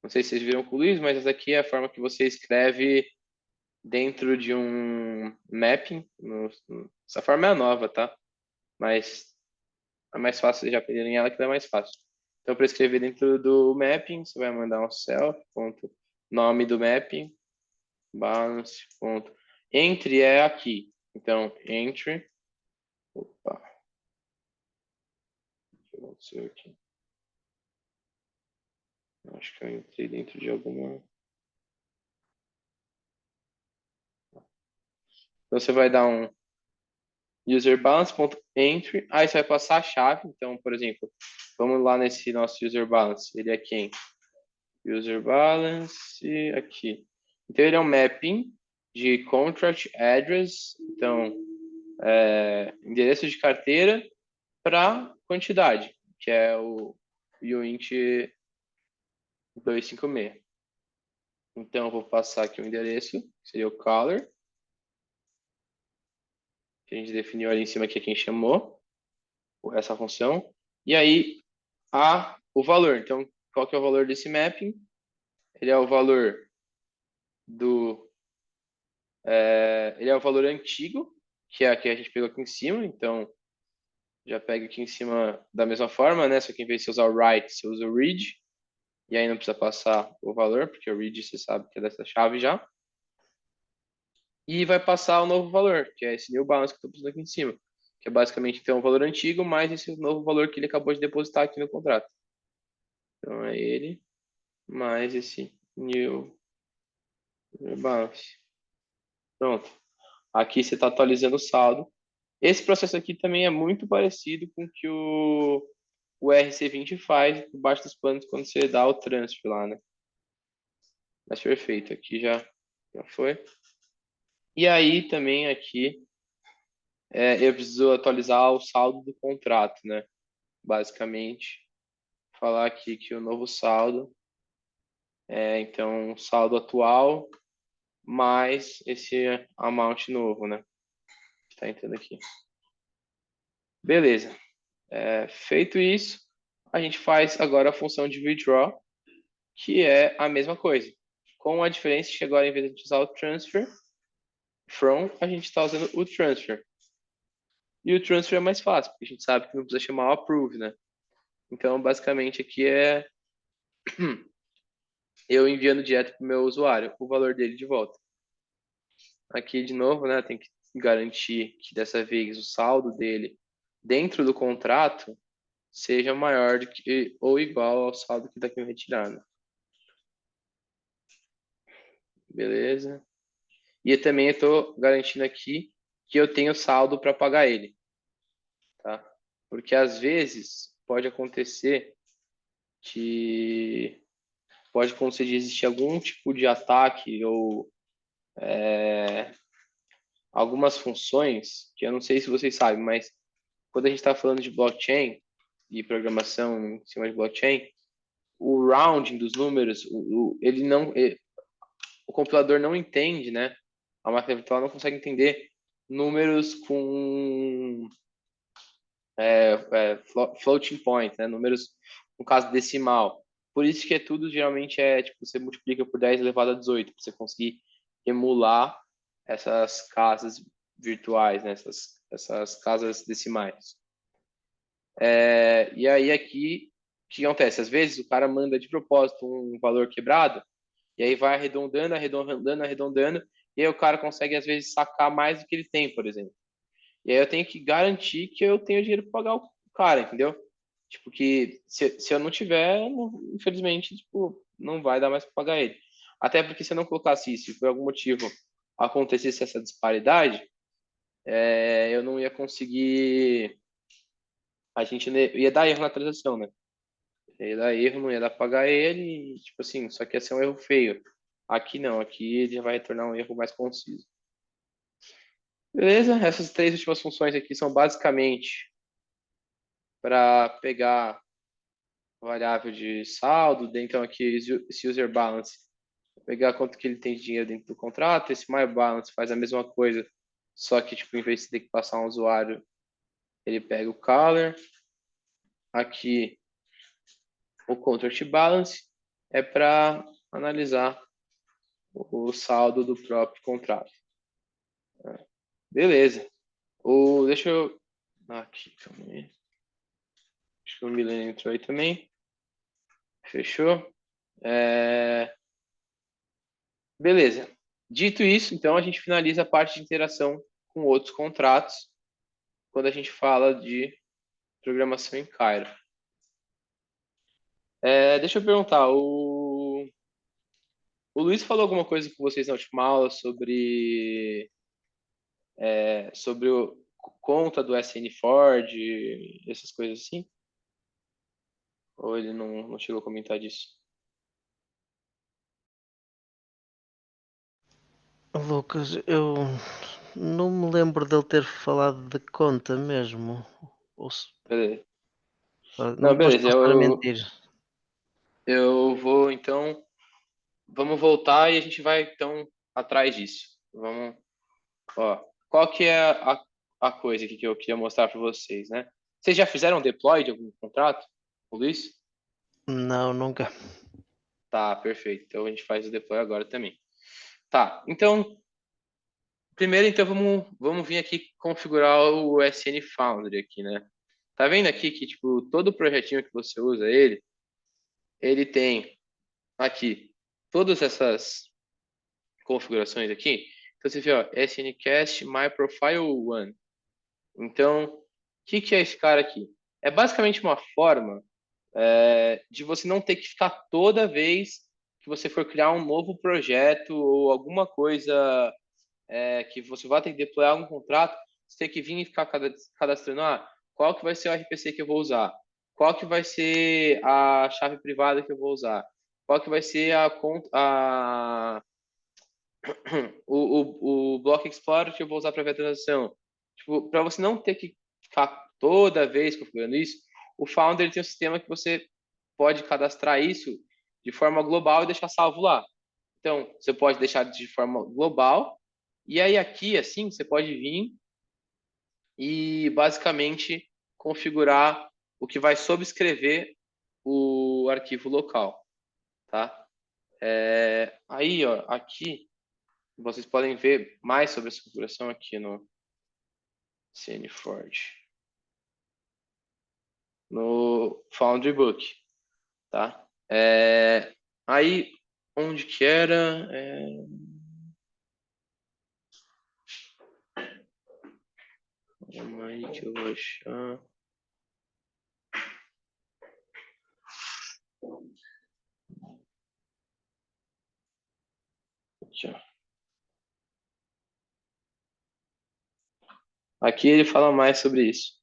não sei se vocês viram com o Luiz, mas essa aqui é a forma que você escreve dentro de um mapping. Essa forma é a nova, tá? Mas é mais fácil, vocês já aprenderem ela, que ela é mais fácil. Então, para escrever dentro do mapping, você vai mandar um self, ponto, nome do mapping, balance, ponto. Entry é aqui. Então, entry. Opa. O que aconteceu aqui? Acho que eu entrei dentro de alguma... Então, você vai dar um userbalance.entry, aí você vai passar a chave. Então, por exemplo, vamos lá nesse nosso userbalance. Ele é quem? Userbalance aqui. Então, ele é um mapping de contract address. Então, endereço de carteira para quantidade, que é o uint 256. Então, eu vou passar aqui o endereço, que seria o color, que a gente definiu ali em cima, que é quem chamou essa função. E aí, o valor. Então, qual que é o valor desse mapping? Ele é o valor ele é o valor antigo, que é a que a gente pegou aqui em cima. Então, já pega aqui em cima da mesma forma, né? Só que em vez de você usar o write, você usa o read. E aí não precisa passar o valor, porque o read você sabe que é dessa chave já. E vai passar o novo valor, que é esse new balance que eu estou passando aqui em cima. Que é basicamente então o valor antigo mais esse novo valor que ele acabou de depositar aqui no contrato. Então é ele mais esse new balance. Pronto. Aqui você está atualizando o saldo. Esse processo aqui também é muito parecido com o que o RC20 faz por baixo dos panos quando você dá o transfer lá, né? Mas perfeito, aqui já foi. E aí também aqui eu preciso atualizar o saldo do contrato, né? Basicamente, falar aqui que o novo saldo então o saldo atual mais esse amount novo, né? Está entrando aqui. Beleza. Feito isso, a gente faz agora a função de withdraw, que é a mesma coisa. Com a diferença que agora, em vez de usar o transfer from, a gente está usando o transfer. E o transfer é mais fácil, porque a gente sabe que não precisa chamar o approve, né? Então, basicamente, aqui é eu enviando direto para o meu usuário o valor dele de volta. Aqui, de novo, né, tem que garantir que dessa vez o saldo dele dentro do contrato seja maior do que ou igual ao saldo que está aqui retirado. Beleza? E eu também estou garantindo aqui que eu tenho saldo para pagar ele. Tá? Porque às vezes pode acontecer de existir algum tipo de ataque ou algumas funções que eu não sei se vocês sabem, mas quando a gente está falando de blockchain e programação em cima de blockchain, o rounding dos números, o compilador não entende, né? A máquina virtual não consegue entender números com floating point, né? Números no caso decimal. Por isso que tudo geralmente tipo, você multiplica por 10 elevado a 18, para você conseguir emular essas casas virtuais, né? essas casas decimais. E aí aqui, o que acontece? Às vezes o cara manda de propósito um valor quebrado, e aí vai arredondando, arredondando, arredondando, e aí o cara consegue às vezes sacar mais do que ele tem, por exemplo. E aí eu tenho que garantir que eu tenho dinheiro para pagar o cara, entendeu? Tipo, que se eu não tiver, infelizmente, tipo, não vai dar mais para pagar ele. Até porque se eu não colocasse isso, e por algum motivo acontecesse essa disparidade, eu não ia conseguir. A gente ia dar erro na transação, né? Ia dar erro, não ia dar pra pagar ele, e, tipo assim, só que ia ser um erro feio. Aqui não, aqui ele já vai retornar um erro mais conciso. Beleza? Essas três últimas funções aqui são basicamente para pegar a variável de saldo, então aqui esse user balance, pegar quanto que ele tem de dinheiro dentro do contrato, esse my balance faz a mesma coisa, só que tipo, em vez de ter que passar um usuário, ele pega o color. Aqui o contract balance é para analisar o saldo do próprio contrato. Beleza. Deixa eu... Aqui, calma aí. Acho que o Milen entrou aí também. Fechou? Beleza. Dito isso, então a gente finaliza a parte de interação com outros contratos quando a gente fala de programação em Cairo. Deixa eu perguntar, o Luiz falou alguma coisa com vocês na última aula sobre conta do SN Ford, essas coisas assim? Ou ele não chegou a comentar disso? Lucas, eu não me lembro dele ter falado de conta mesmo. Beleza. Não Não, te posso beleza. estar a mentir. Eu vou, então... Vamos voltar e a gente vai, então, atrás disso. Vamos... Ó, qual que é a coisa aqui que eu queria mostrar para vocês, né? Vocês já fizeram deploy de algum contrato, Luiz? Não, nunca. Tá, perfeito. Então a gente faz o deploy agora também. Tá, então, primeiro então vamos vir aqui configurar o SN Foundry aqui, né? Tá vendo aqui que tipo todo projetinho que você usa ele tem aqui todas essas configurações aqui. Então você vê, ó, SNCast My Profile One. Então, o que é esse cara aqui? É basicamente uma forma de você não ter que ficar toda vez que você for criar um novo projeto ou alguma coisa que você vai ter que deployar um contrato, você tem que vir e ficar cadastrando, qual que vai ser o RPC que eu vou usar? Qual que vai ser a chave privada que eu vou usar? Qual que vai ser o Block Explorer que eu vou usar para ver a transação? Tipo, para você não ter que ficar toda vez configurando isso, o Founder tem um sistema que você pode cadastrar isso de forma global e deixar salvo lá. Então, você pode deixar de forma global, e aí aqui, assim, você pode vir e basicamente configurar o que vai subscrever o arquivo local, tá? Aí, ó, aqui, vocês podem ver mais sobre essa configuração aqui CNForge. No Foundry Book, tá? Aí, onde que era? Calma aí que eu vou achar. Aqui, ó. Aqui ele fala mais sobre isso.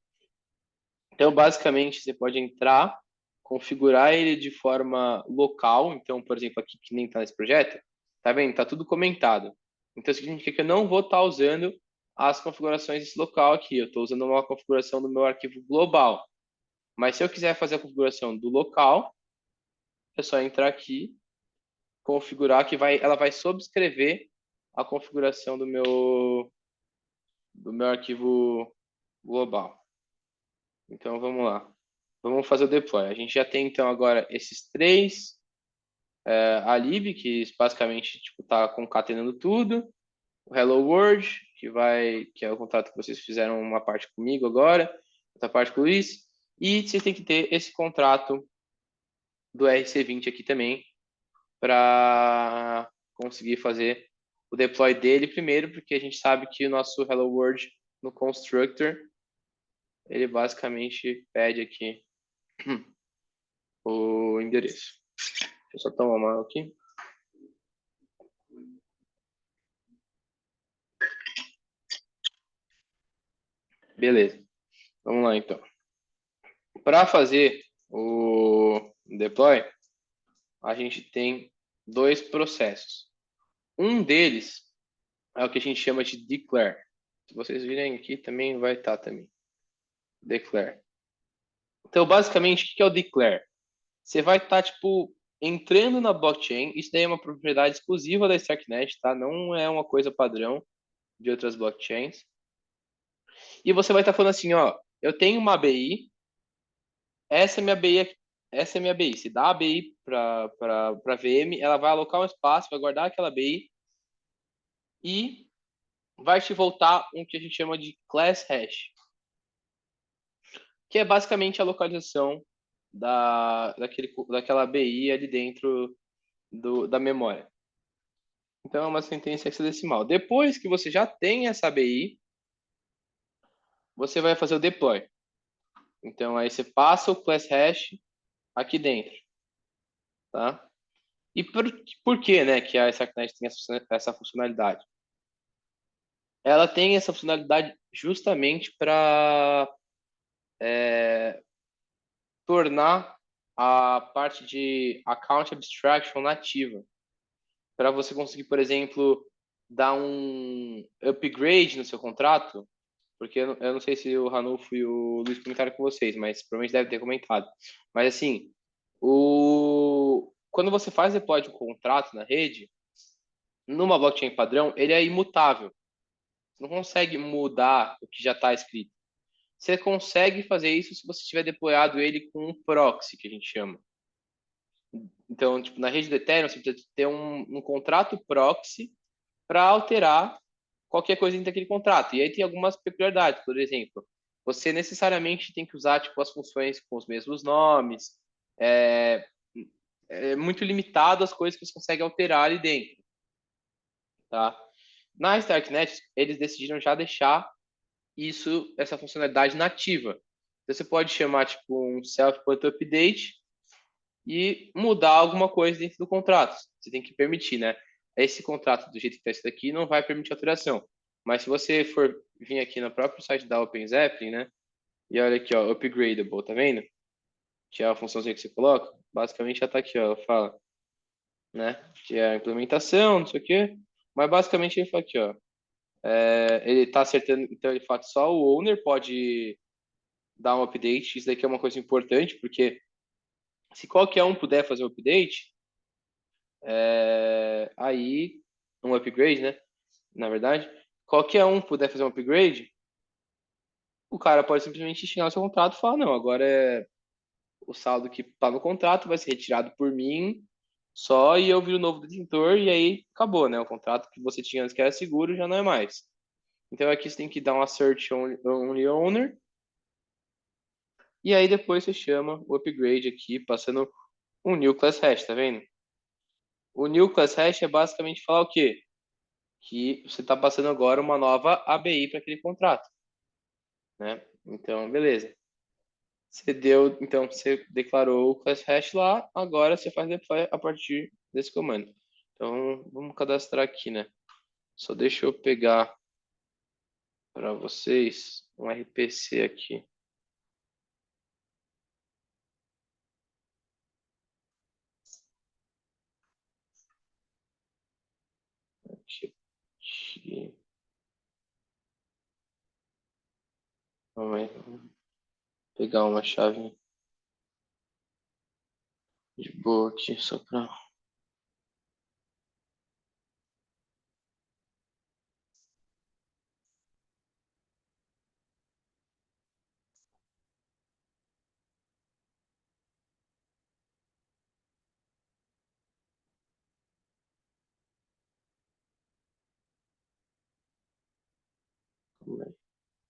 Então, basicamente, você pode entrar, configurar ele de forma local. Então, por exemplo, aqui que nem está nesse projeto, tá vendo? Tá tudo comentado. Então, significa que eu não vou estar usando as configurações desse local aqui. Eu estou usando uma configuração do meu arquivo global. Mas se eu quiser fazer a configuração do local, é só entrar aqui, configurar, que ela vai subscrever a configuração do meu arquivo global. Então, vamos lá. Vamos fazer o deploy. A gente já tem, então, agora esses três a lib, que basicamente está concatenando tudo. O Hello World, que é o contrato que vocês fizeram uma parte comigo agora, outra parte com o Luiz. E vocês têm que ter esse contrato do RC20 aqui também, para conseguir fazer o deploy dele primeiro, porque a gente sabe que o nosso Hello World no constructor, ele basicamente pede aqui o endereço. Deixa eu só tomar uma aqui. Beleza. Vamos lá, então. Para fazer o deploy, a gente tem dois processos. Um deles é o que a gente chama de declare. Se vocês virem aqui, também vai estar também. Declare. Então, basicamente, o que é o declare? Você vai estar, tipo, entrando na blockchain. Isso daí é uma propriedade exclusiva da Starknet, tá? Não é uma coisa padrão de outras blockchains. E você vai estar falando assim, ó, eu tenho uma ABI, essa é minha ABI aqui, essa é minha ABI. Se dá a ABI para VM, ela vai alocar um espaço, vai guardar aquela ABI e vai te voltar um que a gente chama de class hash, que é basicamente a localização daquela ABI ali dentro da memória. Então é uma sentença hexadecimal. Depois que você já tem essa ABI, você vai fazer o deploy. Então aí você passa o class hash aqui dentro, tá? E por que, né, que a Starknet tem essa funcionalidade? Ela tem essa funcionalidade justamente para tornar a parte de account abstraction nativa, para você conseguir, por exemplo, dar um upgrade no seu contrato, porque eu não sei se o Ranulfo e o Luiz comentaram com vocês, mas provavelmente deve ter comentado. Mas assim, quando você faz deploy de um contrato na rede, numa blockchain padrão, ele é imutável. Você não consegue mudar o que já está escrito. Você consegue fazer isso se você tiver deployado ele com um proxy, que a gente chama. Então, tipo, na rede do Ethereum, você precisa ter um contrato proxy para alterar qualquer coisa dentro daquele contrato. E aí tem algumas peculiaridades. Por exemplo, você necessariamente tem que usar tipo, as funções com os mesmos nomes. É muito limitado as coisas que você consegue alterar ali dentro. Tá? Na Starknet, eles decidiram já deixar essa funcionalidade nativa. Então, você pode chamar tipo um self-put update e mudar alguma coisa dentro do contrato. Você tem que permitir, né? Esse contrato, do jeito que está escrito aqui, não vai permitir alteração. Mas se você for vir aqui no próprio site da OpenZeppelin, né? E olha aqui, ó, upgradable, tá vendo? Que é a funçãozinha que você coloca. Basicamente já tá aqui, ó, ela fala, né? Que é a implementação, não sei o quê. Mas basicamente ele fala aqui, ó. Ele tá acertando, então ele fala que só o owner pode dar um update. Isso daqui é uma coisa importante, porque se qualquer um puder fazer o update, aí um upgrade, né? Na verdade, qualquer um puder fazer um upgrade, o cara pode simplesmente chegar no seu contrato e falar, não, agora o saldo que está no contrato vai ser retirado por mim só e eu viro o novo detentor e aí acabou, né? O contrato que você tinha antes que era seguro já não é mais. Então aqui você tem que dar um assert only owner. E aí depois você chama o upgrade aqui, passando um new class hash, tá vendo? O new class hash é basicamente falar o quê? Que você está passando agora uma nova ABI para aquele contrato, né? Então, beleza. Então você declarou o class hash lá, agora você faz deploy a partir desse comando. Então, vamos cadastrar aqui, né? Só deixa eu pegar para vocês um RPC aqui. Aqui. Vamos pegar uma chave de boa aqui, só para...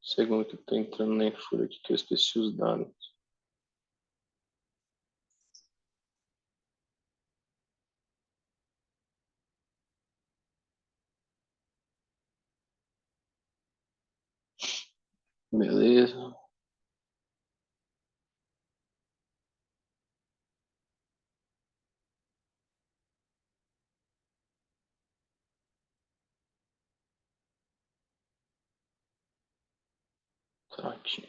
Segundo que eu tô entrando na infura aqui, que eu esqueci os dados. Beleza. Tá aqui.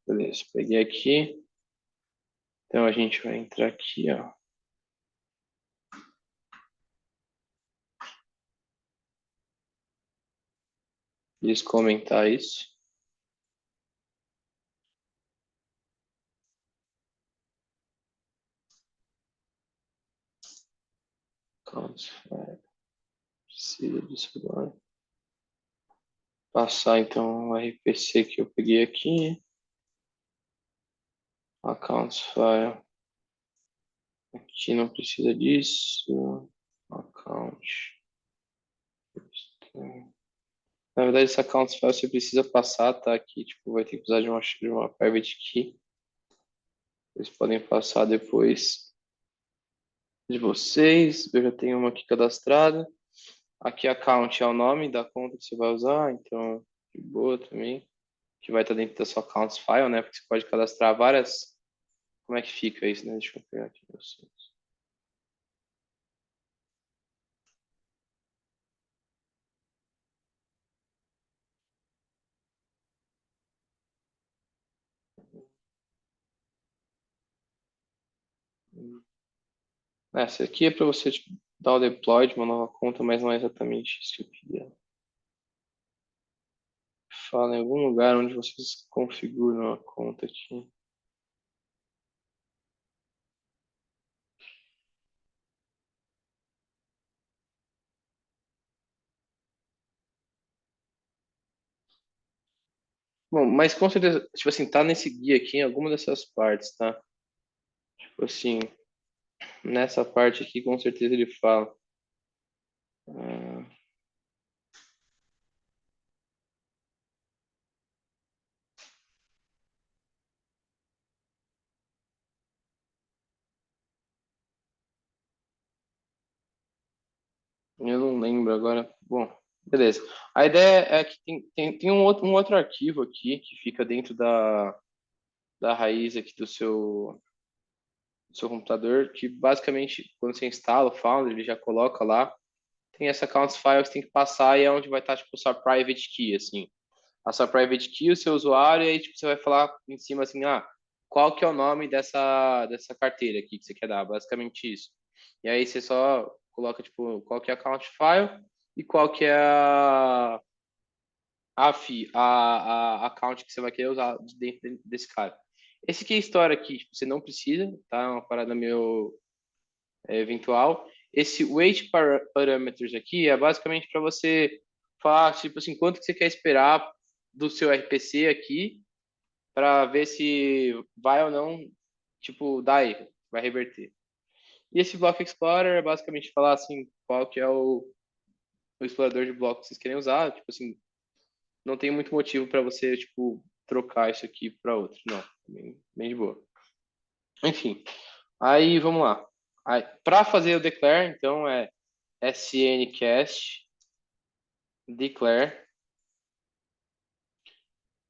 Beleza, peguei aqui. Então a gente vai entrar aqui, ó. Eles comentar isso. Precisa disso agora. Passar então o RPC que eu peguei aqui. Accounts file. Aqui não precisa disso. Account. Na verdade, esse accounts file você precisa passar, tá? Aqui, tipo, vai ter que usar de uma private key. Vocês podem passar depois de vocês. Eu já tenho uma aqui cadastrada. Aqui, account é o nome da conta que você vai usar, então, de boa também. Que vai estar dentro da sua accounts file, né? Porque você pode cadastrar várias. Como é que fica isso, né? Deixa eu pegar aqui pra vocês. Essa aqui é para você tipo, dar o deploy de uma nova conta, mas não é exatamente isso que eu queria. Fala em algum lugar onde vocês configuram a conta aqui. Bom, mas com certeza, tipo assim, tá nesse guia aqui em alguma dessas partes, tá? Tipo assim, nessa parte aqui com certeza ele fala. Ah, eu não lembro agora. Bom, beleza. A ideia é que tem um outro arquivo aqui que fica dentro da raiz aqui do seu computador, que basicamente, quando você instala o Foundry, ele já coloca lá, tem essa accounts file que você tem que passar e é onde vai estar, tipo, sua private key, assim. A sua private key, o seu usuário, e aí, tipo, você vai falar em cima, assim, qual que é o nome dessa carteira aqui que você quer dar, basicamente isso. E aí você só coloca, tipo, qual que é a account file e qual que é a account que você vai querer usar dentro desse cara. Esse aqui é a história aqui, tipo, você não precisa, tá? É uma parada meio eventual. Esse wait parameters aqui é basicamente para você falar, tipo assim, quanto que você quer esperar do seu RPC aqui para ver se vai ou não, tipo, dar erro, vai reverter. E esse Block Explorer é basicamente falar assim, qual que é o explorador de blocos que vocês querem usar, tipo assim, não tem muito motivo para você, tipo, trocar isso aqui para outro, não, bem de boa. Enfim, aí vamos lá. Para fazer o declare, então é sncast declare.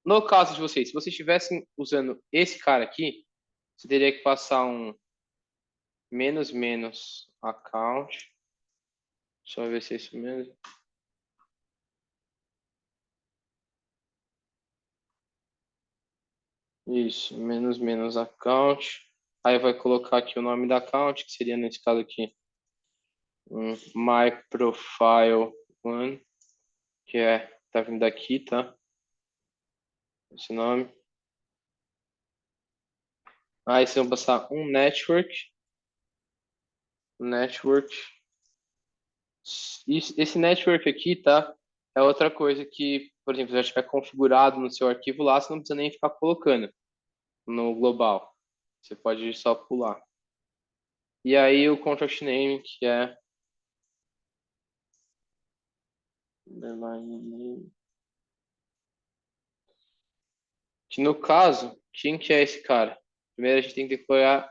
No caso de vocês, se vocês estivessem usando esse cara aqui, você teria que passar um menos menos account. Deixa eu ver se é isso mesmo. Isso, menos menos account. Aí vai colocar aqui o nome da account, que seria nesse caso aqui my profile one, que tá vindo daqui, tá? Esse nome. Aí vocês vão passar um network. Esse network aqui, tá? É outra coisa que, por exemplo, se já estiver configurado no seu arquivo lá, você não precisa nem ficar colocando no global. Você pode só pular. E aí o contract name, que é que no caso, quem que é esse cara? Primeiro a gente tem que deployar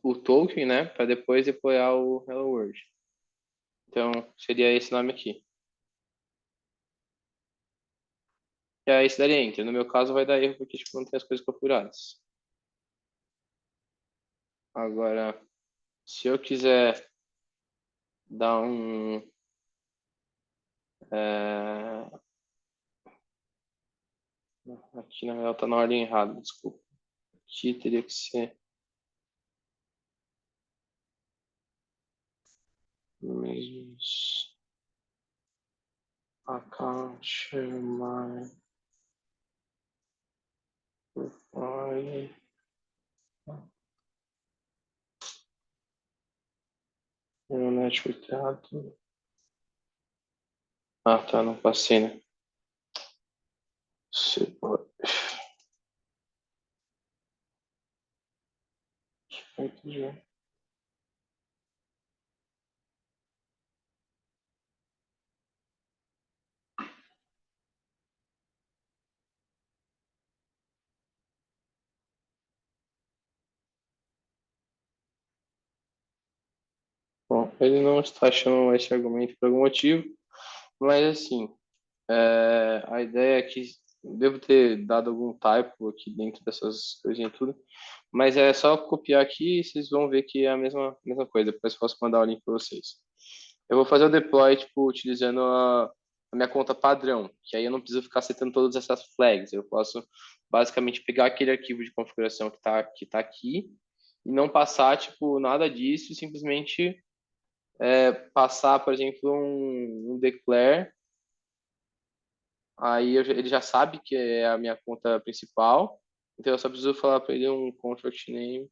o token, né? Para depois deployar o Hello World. Então, seria esse nome aqui. E aí isso daria enter. No meu caso vai dar erro porque tipo, não tem as coisas configuradas. Agora, se eu quiser dar aqui na real tá na ordem errada, desculpa. Aqui teria que ser mesmos account my profile. Meu network errado. Ah, tá, não passei, né? Feito já. Bom, ele não está achando esse argumento por algum motivo, mas assim, a ideia é que devo ter dado algum typo aqui dentro dessas coisinhas tudo, mas é só copiar aqui e vocês vão ver que é a mesma coisa. Depois eu posso mandar o link para vocês. Eu vou fazer o deploy tipo utilizando a minha conta padrão, que aí eu não preciso ficar setando todas essas flags. Eu posso basicamente pegar aquele arquivo de configuração que tá aqui e não passar tipo nada disso, e simplesmente passar, por exemplo, um declare. Aí ele já sabe que é a minha conta principal, então eu só preciso falar para ele um contract name.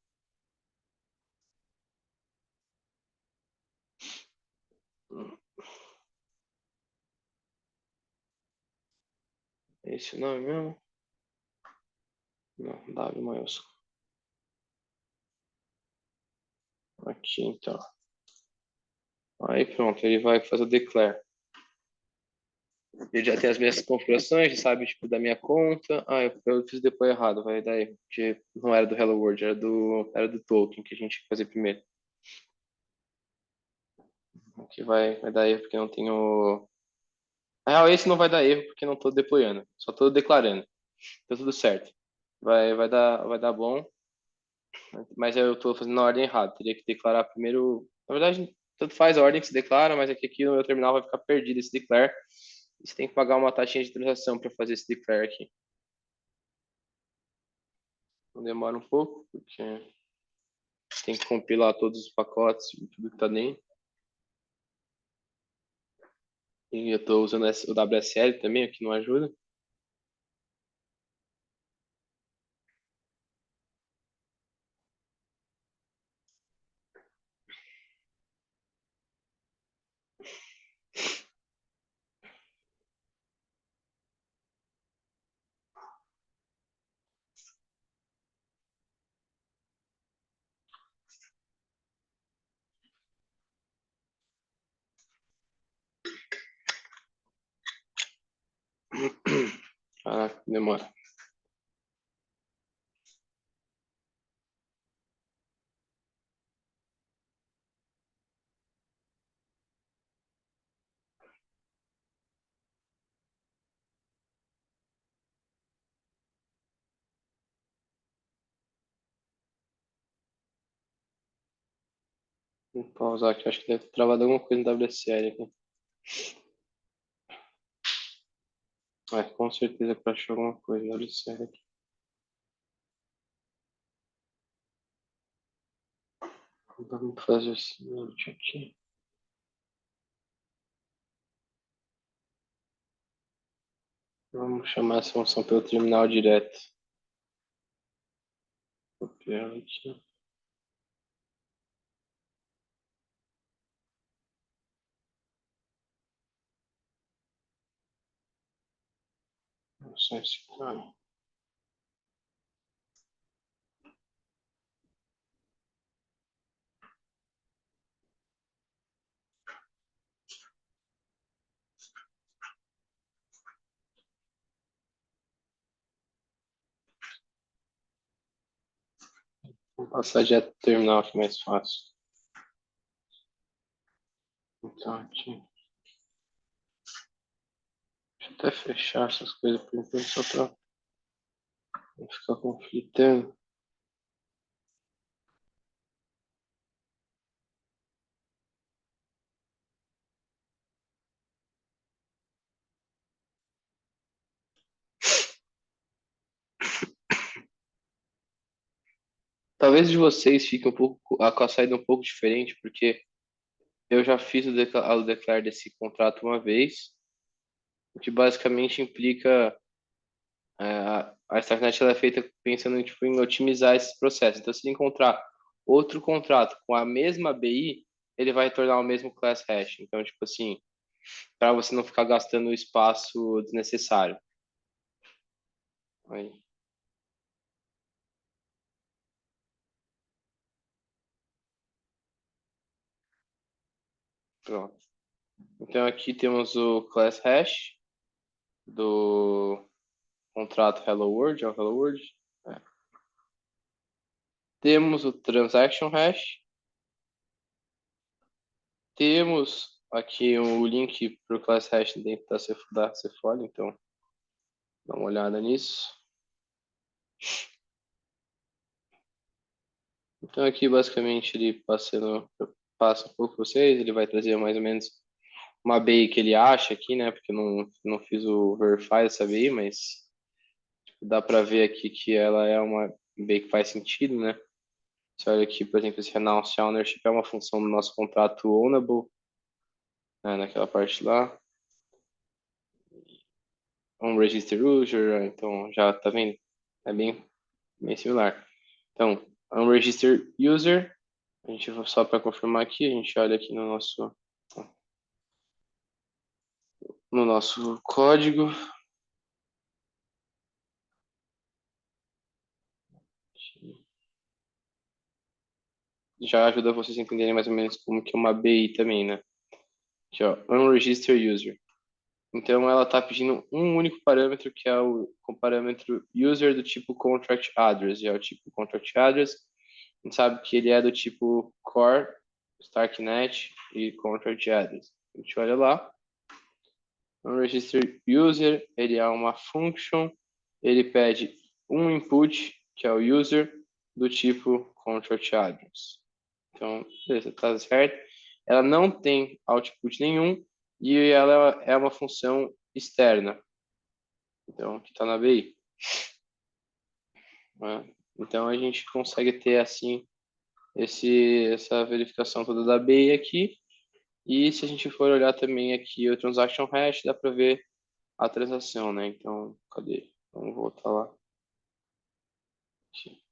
Esse nome mesmo? Não, W maiúsculo. Aqui então. Aí pronto, ele vai fazer o declare. Ele já tem as minhas configurações, já sabe tipo, da minha conta. Ah, eu fiz depois errado, vai dar erro, porque não era do Hello World, era do token que a gente ia fazer primeiro. Aqui vai dar erro porque não tenho. Na real, esse não vai dar erro porque não estou deployando, só estou declarando. Tá tudo certo. Vai dar bom, mas eu estou fazendo na ordem errada. Teria que declarar primeiro. Na verdade, tanto faz a ordem que se declara, mas aqui no meu terminal vai ficar perdido esse declare. E você tem que pagar uma taxinha de transação para fazer esse declare aqui. Então demora um pouco, porque tem que compilar todos os pacotes e tudo que está dentro. E eu estou usando o WSL também, aqui não ajuda. Caraca, demora. Vou pausar aqui, acho que deve ter travado alguma coisa no WSL aqui. Com certeza que achou alguma coisa no WSL aqui. Vamos fazer o seguinte aqui. Vamos chamar essa função pelo terminal direto. Copiar aqui. Só esse cara. Vamos passar direto pro terminal que é mais fácil. Então aqui. Deixa eu até fechar essas coisas por enquanto só para não ficar conflitando. Talvez de vocês fique um pouco com a saída um pouco diferente, porque eu já fiz o declar desse contrato uma vez, o que basicamente implica a Starknet ela é feita pensando tipo, em otimizar esses processos. Então, se ele encontrar outro contrato com a mesma ABI, ele vai retornar o mesmo class hash. Então, tipo assim, para você não ficar gastando espaço desnecessário. Aí. Pronto. Então aqui temos o class hash do contrato Hello World, é o Hello World. É. Temos o transaction hash. Temos aqui o link para o class hash dentro da Cephole, então dá uma olhada nisso. Então aqui basicamente ele passa um pouco para vocês, ele vai trazer mais ou menos uma ABI que ele acha aqui, né? Porque eu não fiz o verify dessa ABI, mas tipo, dá para ver aqui que ela é uma ABI que faz sentido, né? Você olha aqui, por exemplo, esse announce ownership é uma função do nosso contrato ownable, né, naquela parte lá. Register user, então já tá vendo? É bem similar. Então, register user, a gente só para confirmar aqui, a gente olha aqui no nosso código. Já ajuda vocês a entenderem mais ou menos como que é uma ABI também, né? Aqui, ó, unregister user. Então, ela está pedindo um único parâmetro, que é o parâmetro user do tipo contract address. E é o tipo contract address. A gente sabe que ele é do tipo core, Starknet e contract address. A gente olha lá. Unregister user, ele é uma function. Ele pede um input, que é o user, do tipo contract address. Então, beleza, tá certo. Ela não tem output nenhum e ela é uma função externa. Então, que está na ABI. Né? Então, a gente consegue ter, assim, essa verificação toda da ABI aqui. E se a gente for olhar também aqui o transaction hash, dá para ver a transação, né? Então, cadê? Vamos voltar lá. Aqui.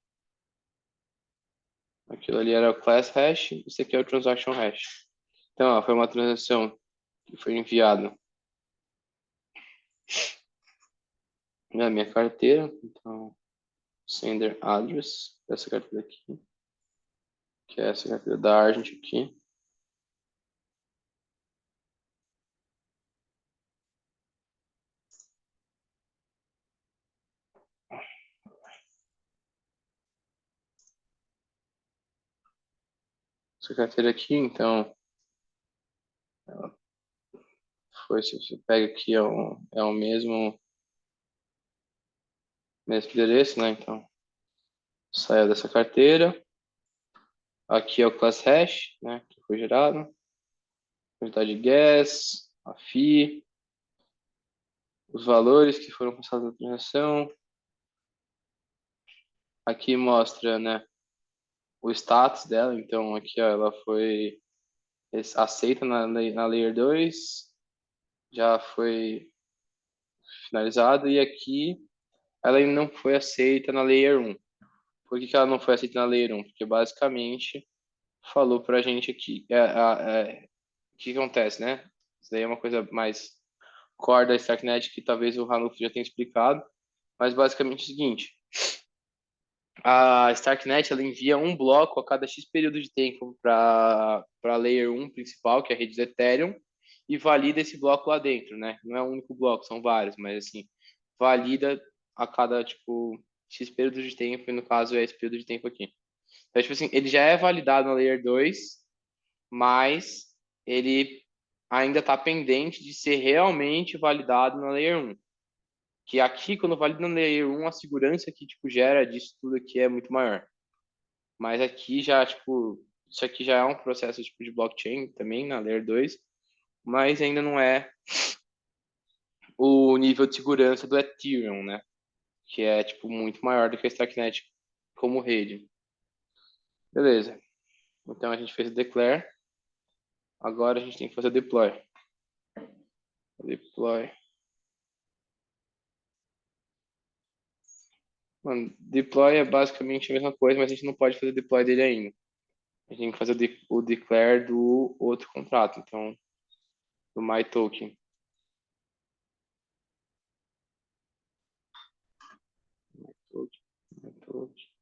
Aquilo ali era o class hash, isso aqui é o transaction hash. Então, ó, foi uma transação que foi enviada na minha carteira. Então, sender address dessa carteira aqui, que é essa carteira da Argent aqui. essa carteira aqui, então, se você pega aqui, é o mesmo endereço, né? Então, saiu dessa carteira. Aqui é o class hash, né? Que foi gerado. Quantidade de gas, a FII, os valores que foram passados na transação. Aqui mostra, né? O status dela. Então, aqui, ó, ela foi aceita na Layer 2. Já foi finalizado. E aqui, ela ainda não foi aceita na Layer 1. Por que ela não foi aceita na Layer 1? Porque basicamente falou pra gente aqui. O que acontece, né? Isso daí é uma coisa mais core da Starknet que talvez o Ranulf já tenha explicado. Mas basicamente é o seguinte: a Starknet ela envia um bloco a cada X período de tempo para a Layer 1 principal, que é a rede do Ethereum, e valida esse bloco lá dentro, né? Não é um único bloco, são vários, mas assim, valida a cada, tipo, X período de tempo, e no caso é esse período de tempo aqui. Então, tipo assim, ele já é validado na Layer 2, mas ele ainda está pendente de ser realmente validado na Layer 1. Que aqui, quando valida na Layer 1, a segurança que tipo, gera disso tudo aqui é muito maior. Mas aqui já, tipo, isso aqui já é um processo tipo, de blockchain também na Layer 2, mas ainda não é o nível de segurança do Ethereum, né? Que é, tipo, muito maior do que a Starknet como rede. Beleza. Então a gente fez o declare. Agora a gente tem que fazer o deploy. Deploy. Mano, deploy é basicamente a mesma coisa, mas a gente não pode fazer deploy dele ainda. A gente tem que fazer o declare do outro contrato, então, do MyToken. MyToken.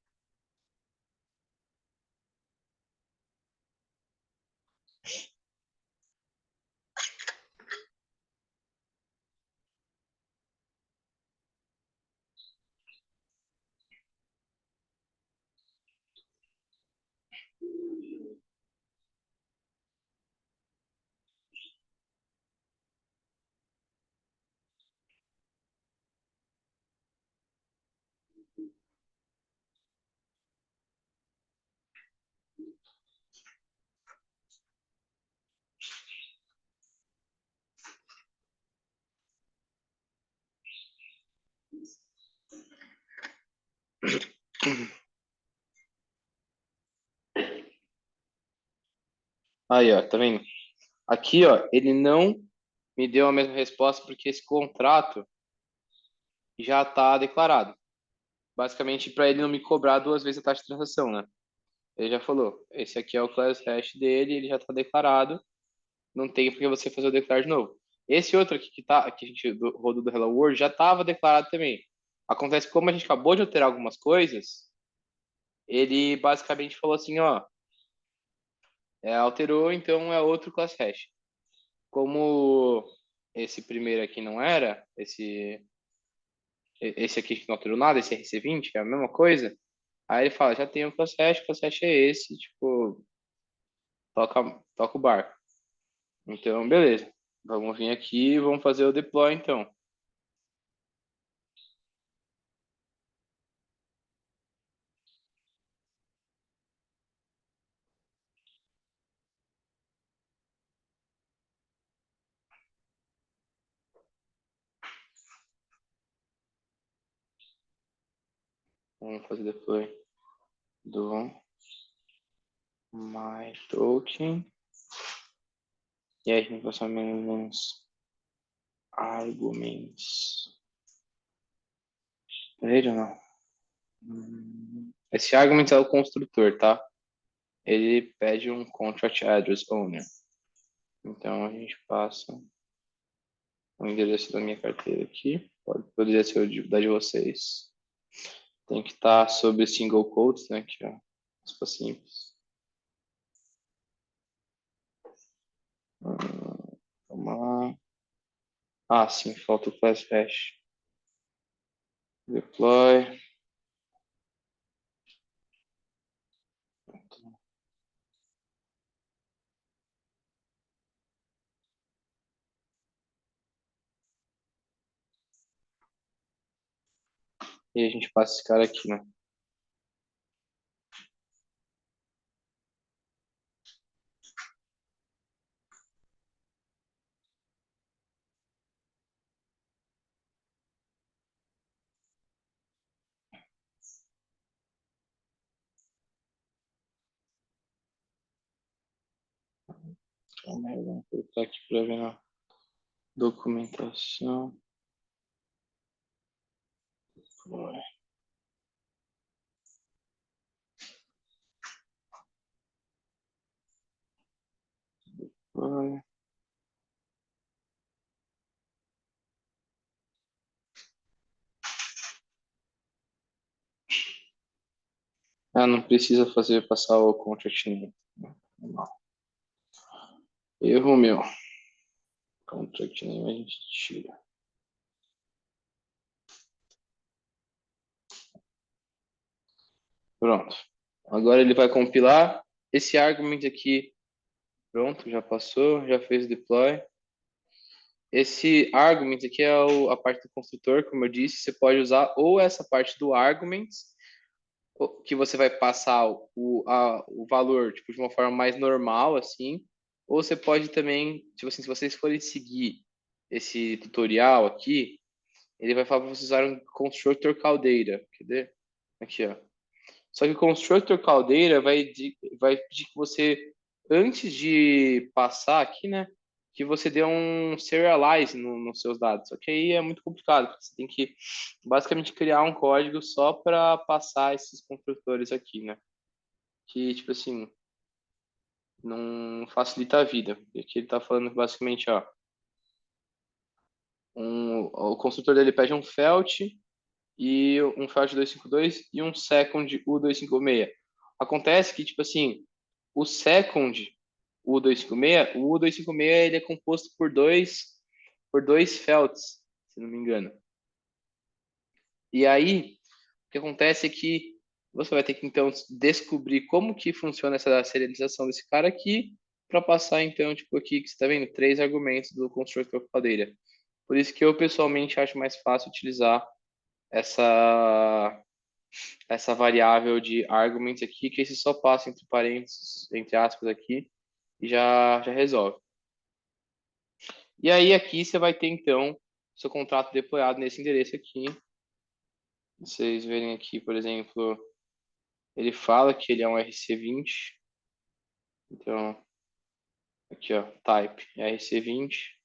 Aí, ó, tá vendo? Aqui, ó, ele não me deu a mesma resposta porque esse contrato já está declarado. Basicamente, para ele não me cobrar duas vezes a taxa de transação, né? Ele já falou, esse aqui é o class hash dele, ele já está declarado, não tem por que você fazer o declare de novo. Esse outro aqui que a gente rodou do Hello World já estava declarado também. Acontece que como a gente acabou de alterar algumas coisas, ele basicamente falou assim, ó, alterou, então é outro class hash. Como esse primeiro aqui não era, esse aqui que não alterou nada, esse RC20, que é a mesma coisa, aí ele fala, já tem o class hash é esse, tipo, toca o barco. Então, beleza. Vamos vir aqui e vamos fazer o deploy, então. Vamos fazer deploy do MyToken. E aí a gente vai passar menos arguments. Peraí, ou não? Esse argument é o construtor, tá? Ele pede um contract address owner. Então a gente passa o endereço da minha carteira aqui. Poderia ser o da de vocês. Tem que estar sobre single quotes, né? Que é aspa simples. Vamos lá. Ah, sim, falta o class hash. Deploy. E a gente passa esse cara aqui, né? Vamos colocar aqui para ver a documentação. Vai. Ah, não precisa fazer passar o contract name. Não. Erro meu. Contract name a gente tira. Pronto. Agora ele vai compilar. Esse argument aqui, pronto, já passou, já fez deploy. Esse argument aqui é a parte do construtor, como eu disse, você pode usar ou essa parte do arguments, que você vai passar o valor tipo, de uma forma mais normal, assim, ou você pode também, tipo assim, se vocês forem seguir esse tutorial aqui, ele vai falar para vocês usarem um constructor caldeira. Cadê? Aqui, ó. Só que o constructor caldeira vai pedir que você, antes de passar aqui, né, que você dê um serialize nos seus dados. Só que aí é muito complicado, porque você tem que basicamente criar um código só para passar esses construtores aqui, né? Que, tipo assim, não facilita a vida. Aqui ele está falando basicamente, ó, o construtor dele pede um felt e um felt 252 e um second U256. Acontece que, tipo assim, o second U256, o U256 ele é composto por dois felts, se não me engano. E aí, o que acontece é que você vai ter que, então, descobrir como que funciona essa serialização desse cara aqui, para passar, então, tipo, aqui, que você está vendo, 3 argumentos do construtor cadeira. Por isso que eu, pessoalmente, acho mais fácil utilizar essa variável de arguments aqui, que esse só passa entre parênteses, entre aspas aqui, e já resolve. E aí aqui você vai ter, então, seu contrato deployado nesse endereço aqui. Vocês verem aqui, por exemplo, ele fala que ele é um RC20. Então, aqui, ó, type RC20.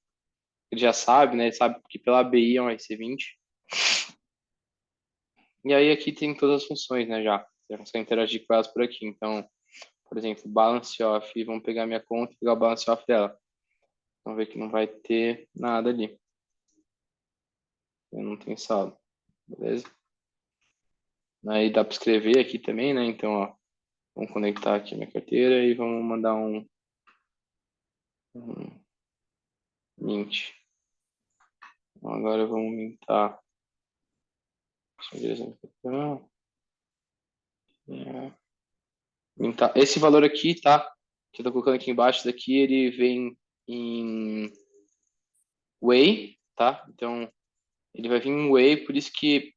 Ele já sabe, né? Ele sabe que pela ABI é um RC20. E aí aqui tem todas as funções, né, já. Você consegue interagir com elas por aqui. Então, por exemplo, balance off. Vamos pegar minha conta e pegar o balance off dela. Vamos ver que não vai ter nada ali. Eu não tenho saldo. Beleza? Aí dá para escrever aqui também, né? Então, ó, vamos conectar aqui minha carteira e vamos mandar um mint. Então, agora vamos mintar. Mintar. Esse valor aqui, tá? Que eu tô colocando aqui embaixo daqui, ele vem em Whey, tá? Então, ele vai vir em Whey, por isso que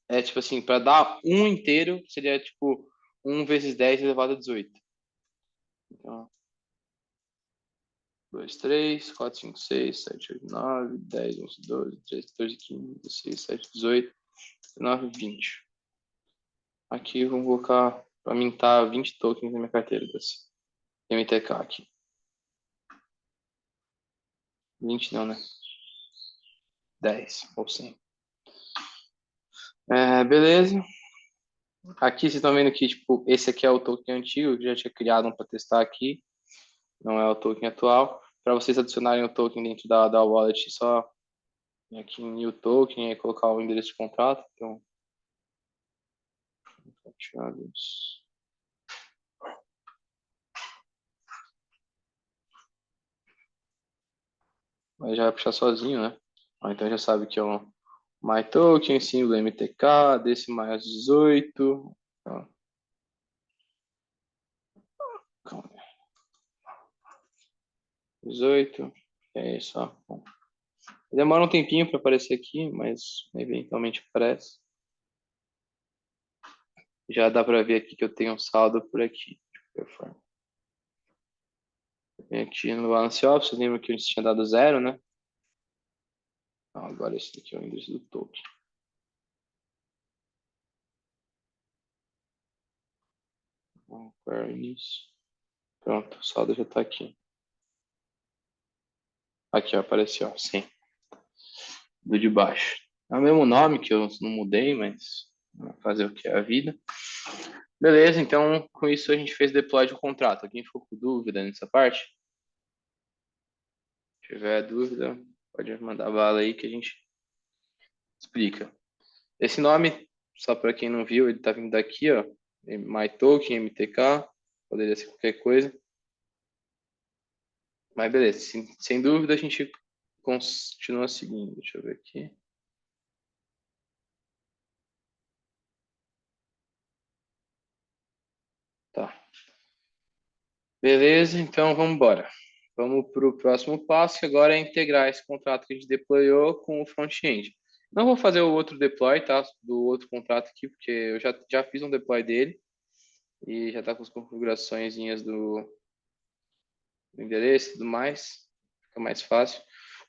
é tipo assim, para dar um inteiro, seria tipo 1 vezes 10 elevado a 18. Então, 2, 3, 4, 5, 6, 7, 8, 9, 10, 11, 12, 13, 14, 15, 16, 17, 18, 19, 20. Aqui vamos colocar para mintar 20 tokens na minha carteira desse MTK aqui. 20 não, né? 10 ou 100. Beleza. Aqui vocês estão vendo que tipo, esse aqui é o token antigo, que já tinha criado um para testar aqui. Não é o token atual. Para vocês adicionarem o token dentro da wallet, só aqui em new token e colocar o endereço de contrato. Então, aí já vai puxar sozinho, né? Então já sabe que é um my token, símbolo MTK, desse mais 18. Então, 18. É isso, ó. Bom, demora um tempinho para aparecer aqui, mas eventualmente aparece. Já dá para ver aqui que eu tenho um saldo por aqui, de qualquer forma. Vem aqui no Balance Office, lembra que a gente tinha dado 0, né? Não, agora esse aqui é o endereço do token. Vamos para nisso. Pronto, o saldo já está aqui. Aqui, ó, apareceu, ó, sim. Do de baixo. É o mesmo nome que eu não mudei, mas fazer o que é a vida. Beleza, então com isso a gente fez deploy de um contrato. Alguém ficou com dúvida nessa parte? Se tiver dúvida, pode mandar bala aí que a gente explica. Esse nome, só para quem não viu, ele tá vindo daqui, ó. MyToken, MTK, poderia ser qualquer coisa. Mas beleza, sem dúvida a gente continua seguindo. Deixa eu ver aqui. Tá. Beleza, então vamos embora. Vamos para o próximo passo, que agora é integrar esse contrato que a gente deployou com o front-end. Não vou fazer o outro deploy, tá? Do outro contrato aqui, porque eu já fiz um deploy dele e já está com as configurações do endereço e tudo mais. Fica mais fácil.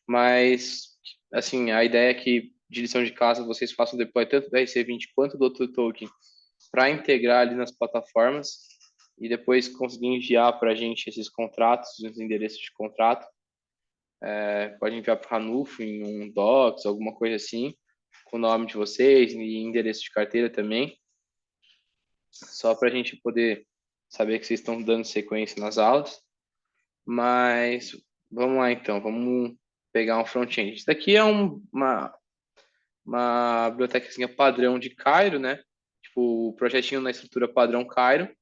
Mas, assim, a ideia é que de lição de casa vocês façam deploy tanto do RC20 quanto do outro token para integrar ali nas plataformas e depois conseguir enviar para a gente esses contratos, os endereços de contrato. Pode enviar para o Ranulfo em um Docs, alguma coisa assim, com o nome de vocês e endereço de carteira também, só para a gente poder saber que vocês estão dando sequência nas aulas. Mas vamos lá então, vamos pegar um front-end. Isso daqui é uma bibliotecazinha padrão de Cairo, né? Tipo, o projetinho na estrutura padrão Cairo.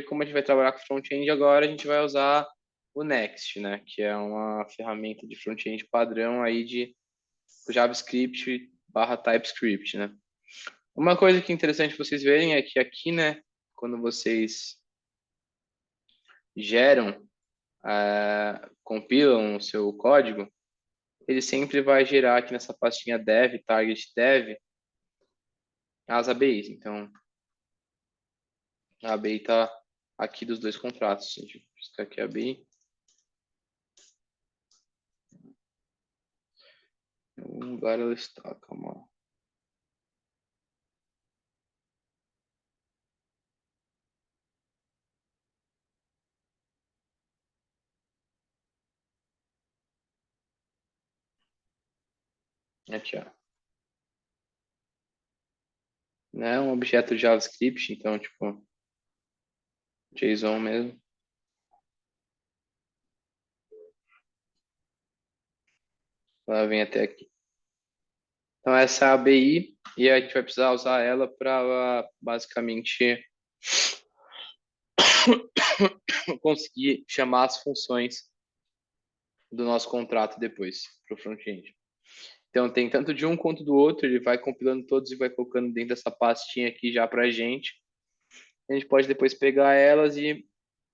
Como a gente vai trabalhar com front-end agora, a gente vai usar o Next, né? Que é uma ferramenta de front-end padrão aí de JavaScript / TypeScript, né? Uma coisa que é interessante vocês verem é que aqui, né? Quando vocês geram, compilam o seu código, ele sempre vai gerar aqui nessa pastinha dev, target dev, as ABIs. Então, a ABI está aqui dos dois contratos. A gente buscar aqui a ABI. Em algum lugar ela está, calma lá. Aqui, ó. Não é um objeto JavaScript, então, tipo, JSON mesmo. Ela vem até aqui. Então, essa é a ABI e a gente vai precisar usar ela para basicamente conseguir chamar as funções do nosso contrato depois para o front-end. Então, tem tanto de um quanto do outro, ele vai compilando todos e vai colocando dentro dessa pastinha aqui já para a gente. A gente pode depois pegar elas e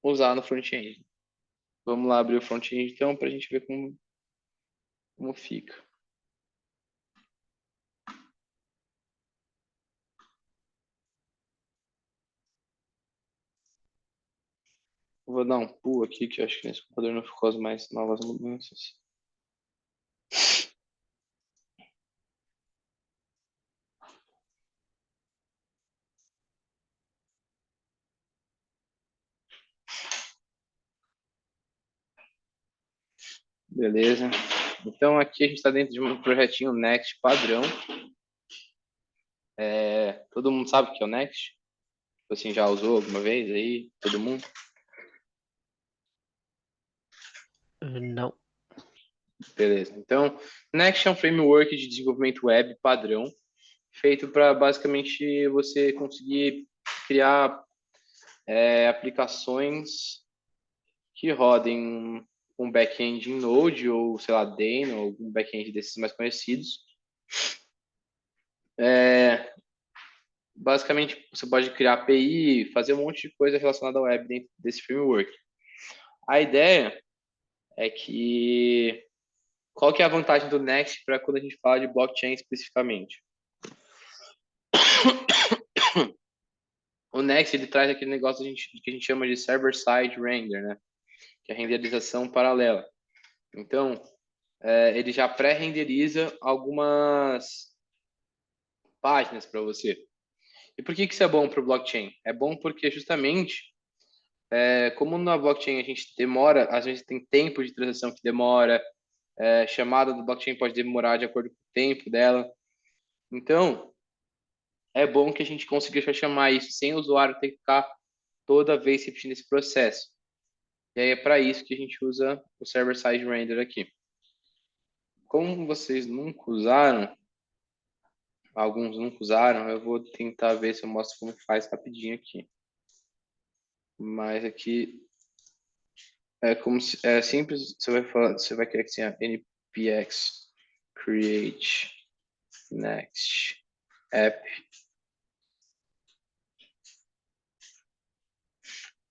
usar no front-end. Vamos lá abrir o front-end então para a gente ver como fica. Vou dar um pull aqui, que eu acho que nesse computador não ficou as mais novas mudanças. Beleza. Então aqui a gente está dentro de um projetinho Next padrão. Todo mundo sabe o que é o Next? Assim, já usou alguma vez aí? Todo mundo? Não. Beleza. Então, Next é um framework de desenvolvimento web padrão, feito para basicamente você conseguir criar aplicações que rodem um back-end em Node ou, sei lá, Deno, ou algum back-end desses mais conhecidos. Basicamente, você pode criar API, fazer um monte de coisa relacionada à web dentro desse framework. A ideia é que... Qual que é a vantagem do Next para quando a gente fala de blockchain especificamente? O Next, ele traz aquele negócio que a gente chama de server-side render, né? Que é a renderização paralela. Então, ele já pré-renderiza algumas páginas para você. E por que isso é bom para o blockchain? É bom porque justamente, como na blockchain a gente demora, às vezes tem tempo de transação que demora, chamada do blockchain pode demorar de acordo com o tempo dela. Então, é bom que a gente consiga já chamar isso sem o usuário ter que ficar toda vez repetindo esse processo. E aí é para isso que a gente usa o server-side render aqui. Como vocês nunca usaram, alguns nunca usaram, eu vou tentar ver se eu mostro como faz rapidinho aqui. Mas aqui é simples, você vai querer que tenha npx create next app.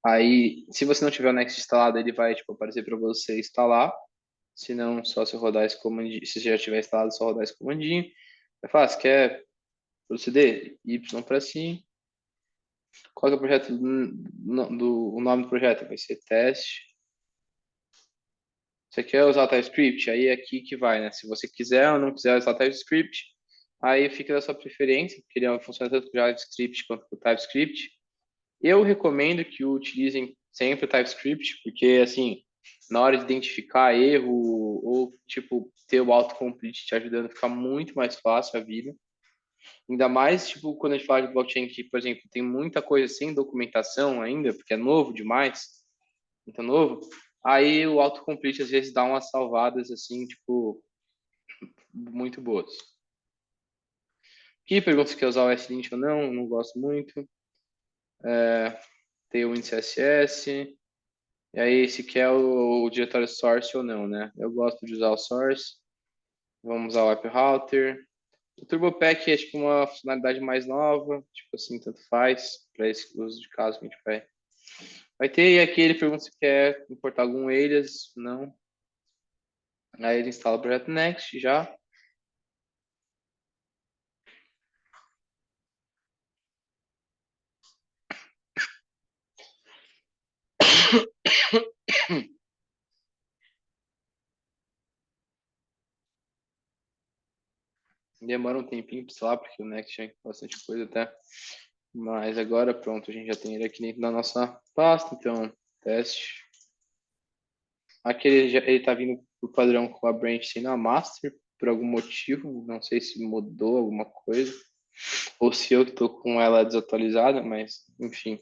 Aí, se você não tiver o Next instalado, ele vai aparecer para você instalar. Se não, só se rodar esse comandinho. Se já tiver instalado, só rodar esse comandinho. É fácil, quer proceder? Y para sim. Qual que é o projeto o nome do projeto? Vai ser teste. Você quer usar TypeScript? Aí é aqui que vai, né? Se você quiser ou não quiser usar TypeScript, aí fica da sua preferência, porque ele funciona tanto com JavaScript quanto com TypeScript. Eu recomendo que utilizem sempre o TypeScript, porque, assim, na hora de identificar erro ou, ter o autocomplete te ajudando, fica muito mais fácil a vida. Ainda mais, quando a gente fala de blockchain que, por exemplo, tem muita coisa sem documentação ainda, porque é novo demais, muito novo, aí o autocomplete às vezes dá umas salvadas, assim, muito boas. Aqui pergunta se quer usar o SLint ou não, não gosto muito. Tem o WinCSS. E aí, se quer o diretório source ou não, né? Eu gosto de usar o source. Vamos usar o app router. O TurboPack é uma funcionalidade mais nova, assim, tanto faz para esse uso de caso que a gente vai ter. E aqui ele pergunta se quer importar algum alias, não. Aí ele instala o projeto Next já. Demora um tempinho para instalar, porque o Next tinha bastante coisa até. Mas agora, pronto, a gente já tem ele aqui dentro da nossa pasta. Então, teste. Aqui ele tá vindo por padrão com a branch sendo a master, por algum motivo. Não sei se mudou alguma coisa. Ou se eu que tô com ela desatualizada, mas enfim.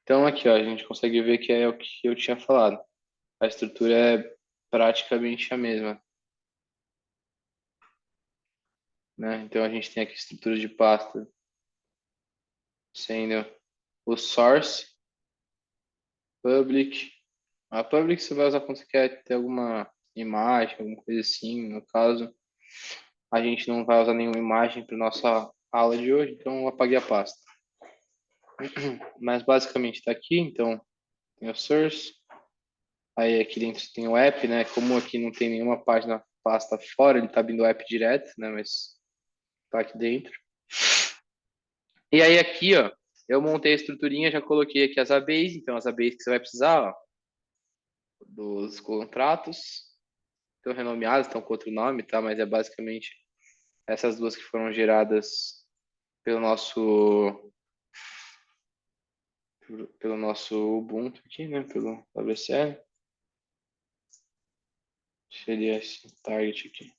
Então aqui, ó, a gente consegue ver que é o que eu tinha falado. A estrutura é praticamente a mesma, né? Então a gente tem aqui estrutura de pasta sendo o source, public. A public você vai usar quando você quer ter alguma imagem, alguma coisa assim. No caso, a gente não vai usar nenhuma imagem para nossa aula de hoje, então eu apaguei a pasta. Mas basicamente está aqui, então tem o source. Aí aqui dentro tem o app, né? Como aqui não tem nenhuma página pasta fora, ele tá vindo o app direto, né? Mas tá aqui dentro. E aí aqui, ó, eu montei a estruturinha, já coloquei aqui as ABAs, então as ABAs que você vai precisar, ó, dos contratos, estão renomeadas, estão com outro nome, tá? Mas é basicamente essas duas que foram geradas pelo nosso Ubuntu aqui, né? Pelo WCL. Seria esse target aqui.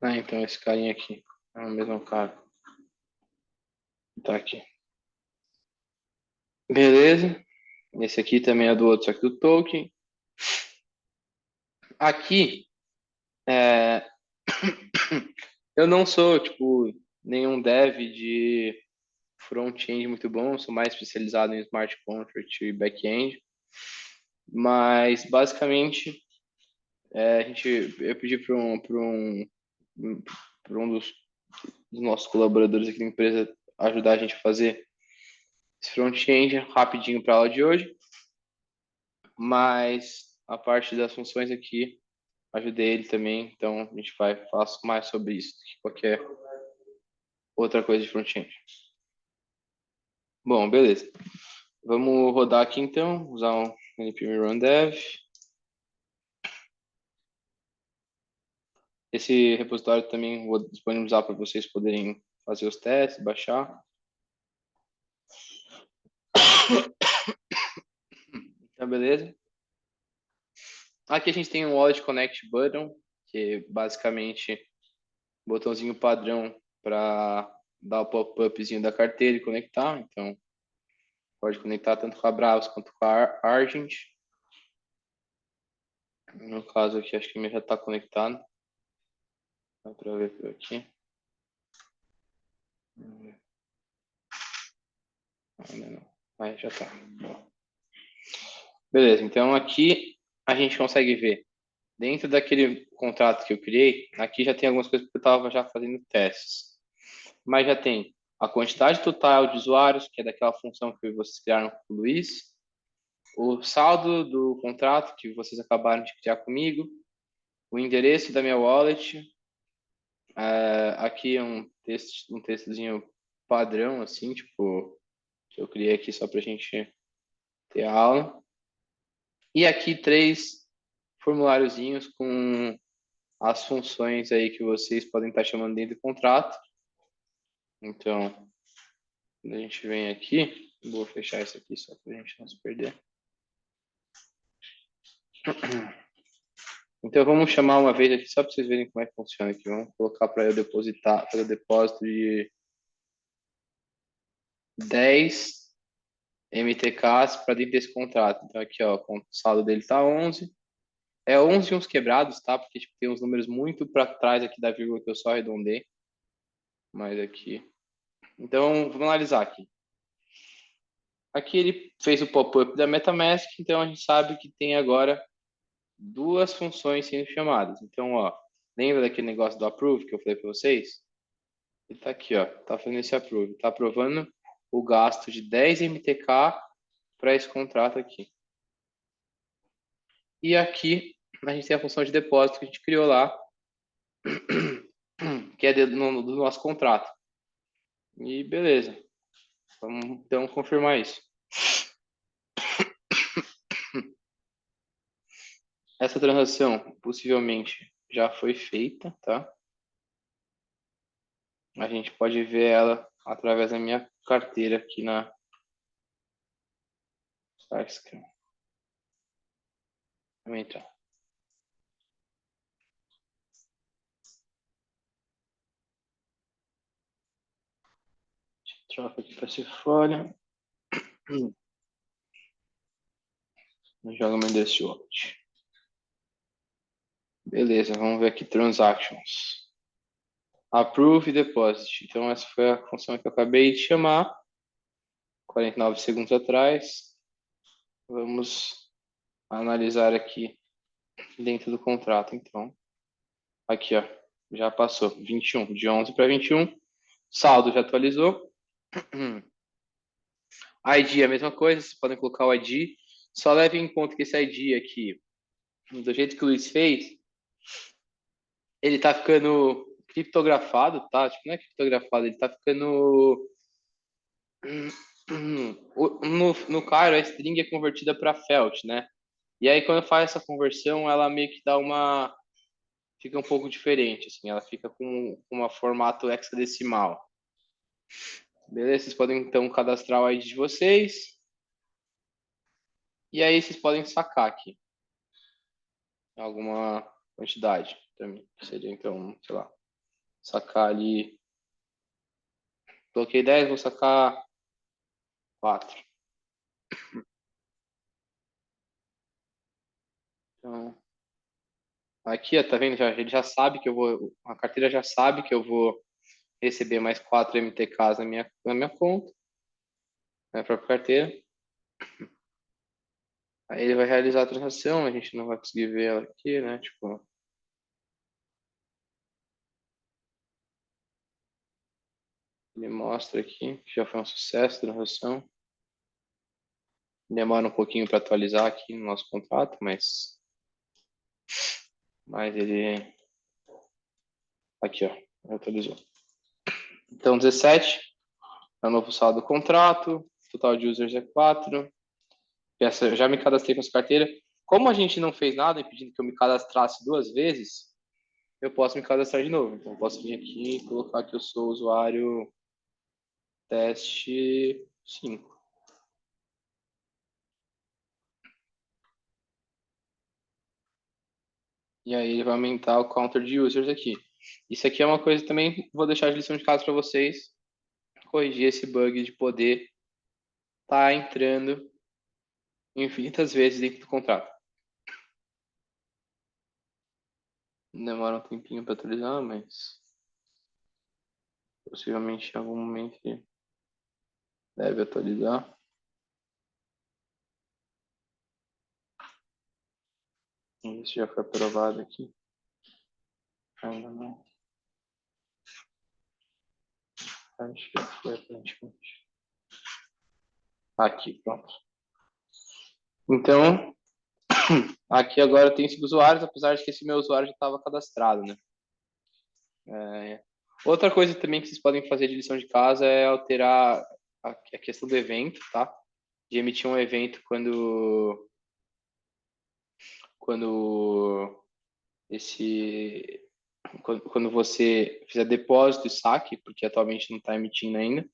Ah, então esse carinha aqui é o mesmo cara. Tá aqui. Beleza. Esse aqui também é do outro, só que do token. Aqui, eu não sou, nenhum dev de front-end muito bom, sou mais especializado em smart contract e back-end. Mas, basicamente, eu pedi para por um dos nossos colaboradores aqui na empresa ajudar a gente a fazer esse front-end rapidinho para a aula de hoje. Mas a parte das funções aqui, ajudei ele também, então a gente vai falar mais sobre isso do que qualquer outra coisa de front-end. Bom, beleza. Vamos rodar aqui então, usar um npm run dev. Esse repositório também vou disponibilizar para vocês poderem fazer os testes, baixar. Então, beleza. Aqui a gente tem um Wallet Connect Button, que é basicamente um botãozinho padrão para dar o pop-upzinho da carteira e conectar. Então, pode conectar tanto com a Bravos quanto com a Argent. No caso aqui, acho que o meu já está conectado. Dá para ver por aqui. Ainda não. Aí já está. Beleza, então aqui a gente consegue ver. Dentro daquele contrato que eu criei, aqui já tem algumas coisas que eu estava já fazendo testes. Mas já tem a quantidade total de usuários, que é daquela função que vocês criaram com o Luiz, o saldo do contrato que vocês acabaram de criar comigo, o endereço da minha wallet, aqui um textozinho padrão, assim, tipo, que eu criei aqui só para a gente ter a aula. E aqui 3 formuláriozinhos com as funções aí que vocês podem estar chamando dentro do contrato. Então, quando a gente vem aqui, vou fechar isso aqui só para a gente não se perder. Então, vamos chamar uma vez aqui, só para vocês verem como é que funciona aqui. Vamos colocar para eu depositar, fazer o depósito de 10 MTKs para dentro desse contrato. Então, aqui, ó, o saldo dele está 11. É 11 uns quebrados, tá? Porque tipo, tem uns números muito para trás aqui da vírgula que eu só arredondei. Mas aqui. Então, vamos analisar aqui. Aqui ele fez o pop-up da MetaMask, então a gente sabe que tem agora 2 funções sendo chamadas. Então, ó, lembra daquele negócio do approve que eu falei para vocês? Ele está aqui, ó, tá fazendo esse approve, tá aprovando o gasto de 10 MTK para esse contrato aqui. E aqui a gente tem a função de depósito que a gente criou lá, que é do nosso contrato. E beleza. Vamos então confirmar isso. Essa transação possivelmente já foi feita, tá? A gente pode ver ela através da minha carteira aqui na Skyrim. Vamos entrar. Troca aqui para essa folha. Joga meu endereço de wallet. Beleza, vamos ver aqui transactions. Approve deposit. Então essa foi a função que eu acabei de chamar. 49 segundos atrás. Vamos analisar aqui dentro do contrato, então. Aqui, ó, já passou 21, de 11 para 21. Saldo já atualizou. ID é a mesma coisa, vocês podem colocar o ID. Só leve em conta que esse ID aqui, do jeito que o Luiz fez, ele tá ficando criptografado, tá? Tipo, não é criptografado, ele tá ficando... No Cairo, a string é convertida para Felt, né? E aí, quando faz essa conversão, ela meio que dá uma... Fica um pouco diferente, assim. Ela fica com um formato hexadecimal. Beleza? Vocês podem, então, cadastrar o ID de vocês. E aí, vocês podem sacar aqui. Alguma quantidade. Também. Seria, então, sei lá. Sacar ali... Coloquei 10, vou sacar 4. Então... Aqui, ó, tá vendo? Ele já sabe que eu vou... A carteira já sabe que eu vou receber mais 4 MTKs na minha conta. Na própria carteira. Aí ele vai realizar a transação, a gente não vai conseguir ver ela aqui, né? Tipo... Ele mostra aqui que já foi um sucesso a transação. Demora um pouquinho para atualizar aqui no nosso contrato, mas ele aqui, ó, atualizou. Então 17 é o novo saldo do contrato, total de users é 4. Já me cadastrei com essa carteira. Como a gente não fez nada impedindo que eu me cadastrasse 2 vezes, eu posso me cadastrar de novo. Então, eu posso vir aqui e colocar que eu sou usuário teste 5. E aí ele vai aumentar o counter de users aqui. Isso aqui é uma coisa também, vou deixar de lição de casa para vocês, corrigir esse bug de poder estar entrando infinitas vezes dentro do contrato. Demora um tempinho para atualizar, mas possivelmente em algum momento deve atualizar. Vamos ver se já foi aprovado aqui. Ainda não. Acho que já foi aparentemente. Aqui, pronto. Então, aqui agora tem 5 usuários, apesar de que esse meu usuário já estava cadastrado, né? Outra coisa também que vocês podem fazer de lição de casa é alterar a questão do evento, tá? De emitir um evento quando você fizer depósito e saque, porque atualmente não está emitindo ainda.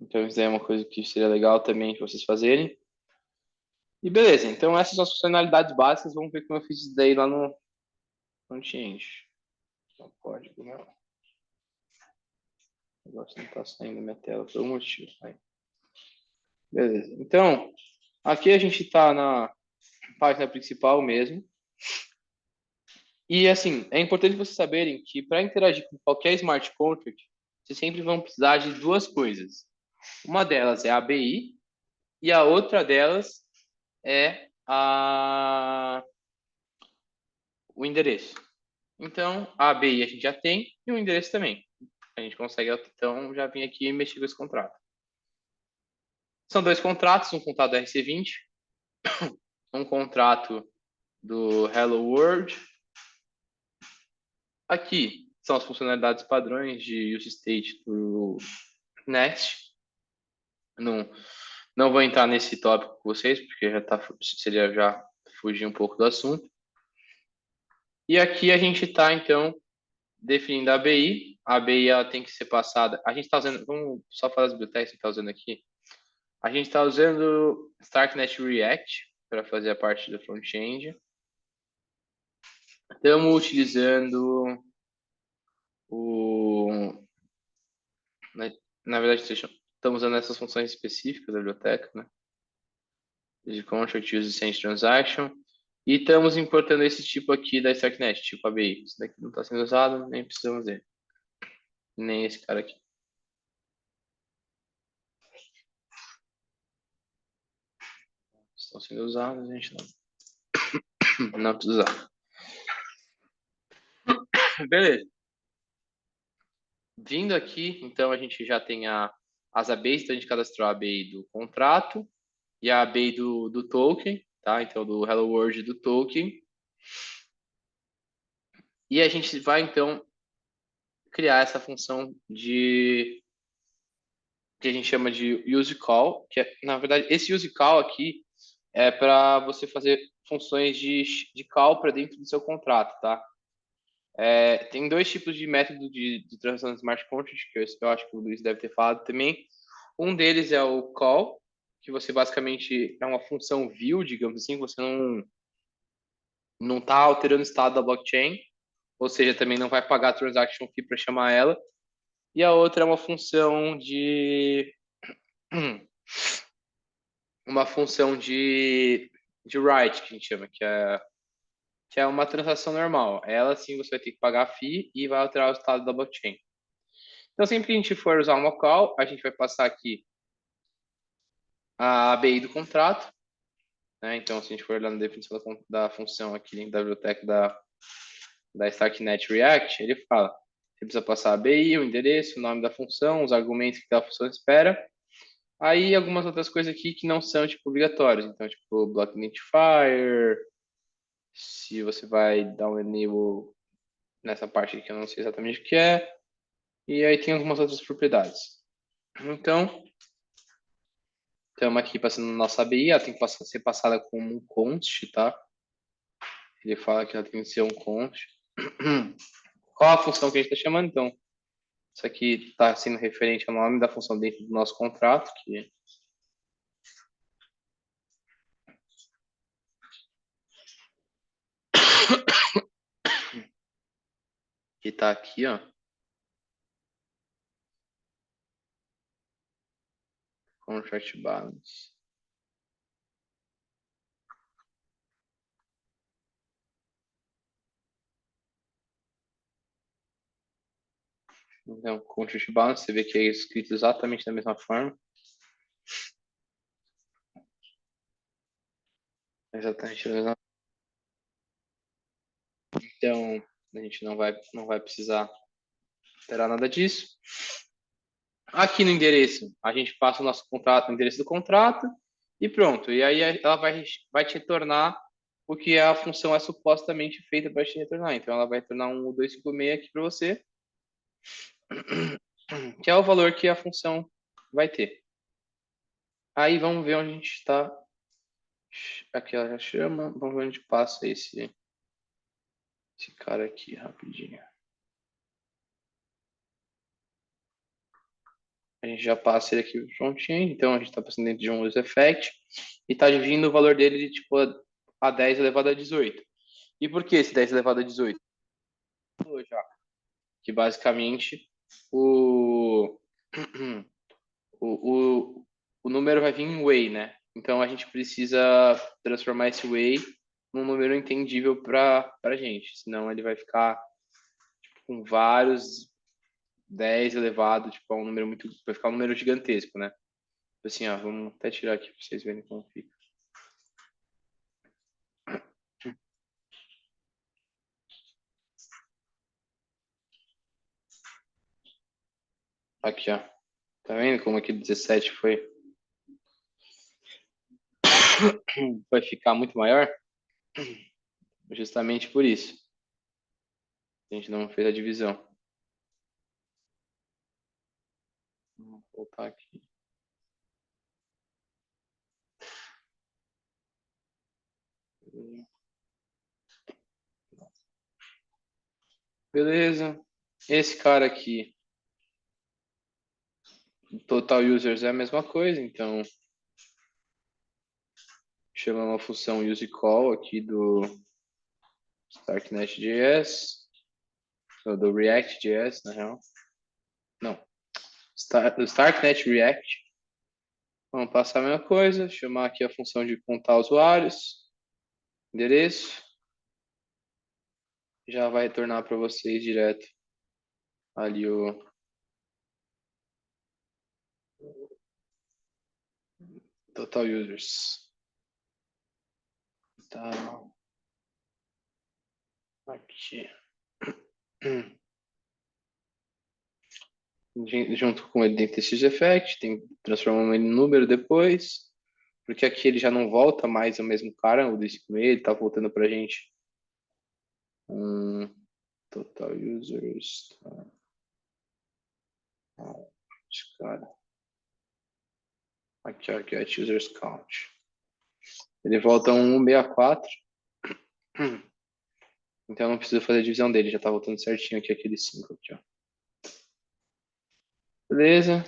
Então isso é uma coisa que seria legal também de vocês fazerem. E beleza, então essas são as funcionalidades básicas. Vamos ver como eu fiz isso daí lá no front-end. Não pode, não. O negócio não está saindo da minha tela por um motivo. Aí. Beleza, então aqui a gente está na página principal mesmo. E assim, é importante vocês saberem que para interagir com qualquer smart contract, vocês sempre vão precisar de 2 coisas. Uma delas é a ABI e a outra delas é o endereço. Então, a ABI a gente já tem e o endereço também. A gente consegue, então, já vim aqui e mexer com esse contrato. São 2 contratos, um contrato do RC20, um contrato do Hello World. Aqui são as funcionalidades padrões de use state do Next. Não vou entrar nesse tópico com vocês, porque seria já fugir um pouco do assunto. E aqui a gente está, então, definindo a ABI. A ABI ela tem que ser passada. A gente está usando, vamos só falar as bibliotecas que está usando aqui. A gente está usando StarkNet React para fazer a parte do front-end. Estamos utilizando na verdade, estamos usando essas funções específicas da biblioteca, né? De contract use send transaction. E estamos importando esse tipo aqui da StarkNet, tipo ABI. Isso daqui não está sendo usado, nem precisamos dele. Nem esse cara aqui. Estão sendo usados, a gente não precisa usar. Beleza. Vindo aqui, então a gente já tem as ABIs, então a gente cadastrou a ABI do contrato e a ABI do token, tá? Então do Hello World do token. E a gente vai então criar essa função que a gente chama de use call, que é, na verdade, esse use call aqui é para você fazer funções de call para dentro do seu contrato, tá? Tem 2 tipos de método de transação de smart contract, que eu acho que o Luiz deve ter falado também. Um deles é o call, que você basicamente é uma função view, digamos assim, você não está alterando o estado da blockchain, ou seja, também não vai pagar a transaction fee para chamar ela. E a outra é uma função de write, que a gente chama, que é uma transação normal. Ela sim você vai ter que pagar a fee e vai alterar o estado da blockchain. Então, sempre que a gente for usar uma call, a gente vai passar aqui a ABI do contrato, né? Então, se a gente for olhar na definição da função aqui dentro da biblioteca da StarkNet React, ele fala, Ele precisa passar a ABI, o endereço, o nome da função, os argumentos que a função espera. Aí algumas outras coisas aqui que não são tipo obrigatórias. Então, tipo, block identifier, se você vai dar um enable nessa parte aqui que eu não sei exatamente o que é. E aí tem algumas outras propriedades. Então, estamos aqui passando nossa ABI, ela tem que ser passada como um const, tá? Ele fala que ela tem que ser um const. Qual a função que a gente está chamando, então? Isso aqui está sendo referente ao nome da função dentro do nosso contrato, que está aqui, ó. Contract balance. Então, contract balance, você vê que é escrito exatamente da mesma forma. Exatamente da mesma. Então, a gente não vai precisar alterar nada disso. Aqui no endereço, a gente passa o nosso contrato, o endereço do contrato e pronto. E aí ela vai te retornar o que a função é supostamente feita para te retornar. Então, ela vai retornar um 256 aqui para você, que é o valor que a função vai ter. Aí vamos ver onde a gente está. Aqui ela já chama. Vamos ver onde passa esse cara aqui rapidinho. A gente já passa ele aqui prontinho. Então a gente está passando dentro de um useEffect e está dividindo o valor dele de tipo a 10 elevado a 18. E por que esse 10 elevado a 18? Já. Que basicamente o, o, o número vai vir em way, né? Então a gente precisa transformar esse way num número entendível para a gente. Senão ele vai ficar tipo, com vários 10 elevado, tipo, a um número muito. Vai ficar um número gigantesco, né? Assim, ó, vamos até tirar aqui para vocês verem como fica. Aqui, ó. Tá vendo como aqui 17 vai ficar muito maior? Justamente por isso. A gente não fez a divisão. Vou voltar aqui. Beleza. Esse cara aqui, total users é a mesma coisa, então chama uma função useCall aqui do StarkNet.js, ou do React.js, na real. Não. Do StarkNet React. Vamos passar a mesma coisa, chamar aqui a função de contar usuários, endereço. Já vai retornar para vocês direto ali o total users. Tá. Aqui. Junto com ele dentro desse effect, transformamos ele em número depois, porque aqui ele já não volta mais o mesmo cara, o desse ele tá voltando pra gente total users. Cara. Aqui, ó, get users count. Ele volta 164. Então não precisa fazer a divisão dele, já tá voltando certinho aqui aquele 5 aqui, ó. Beleza?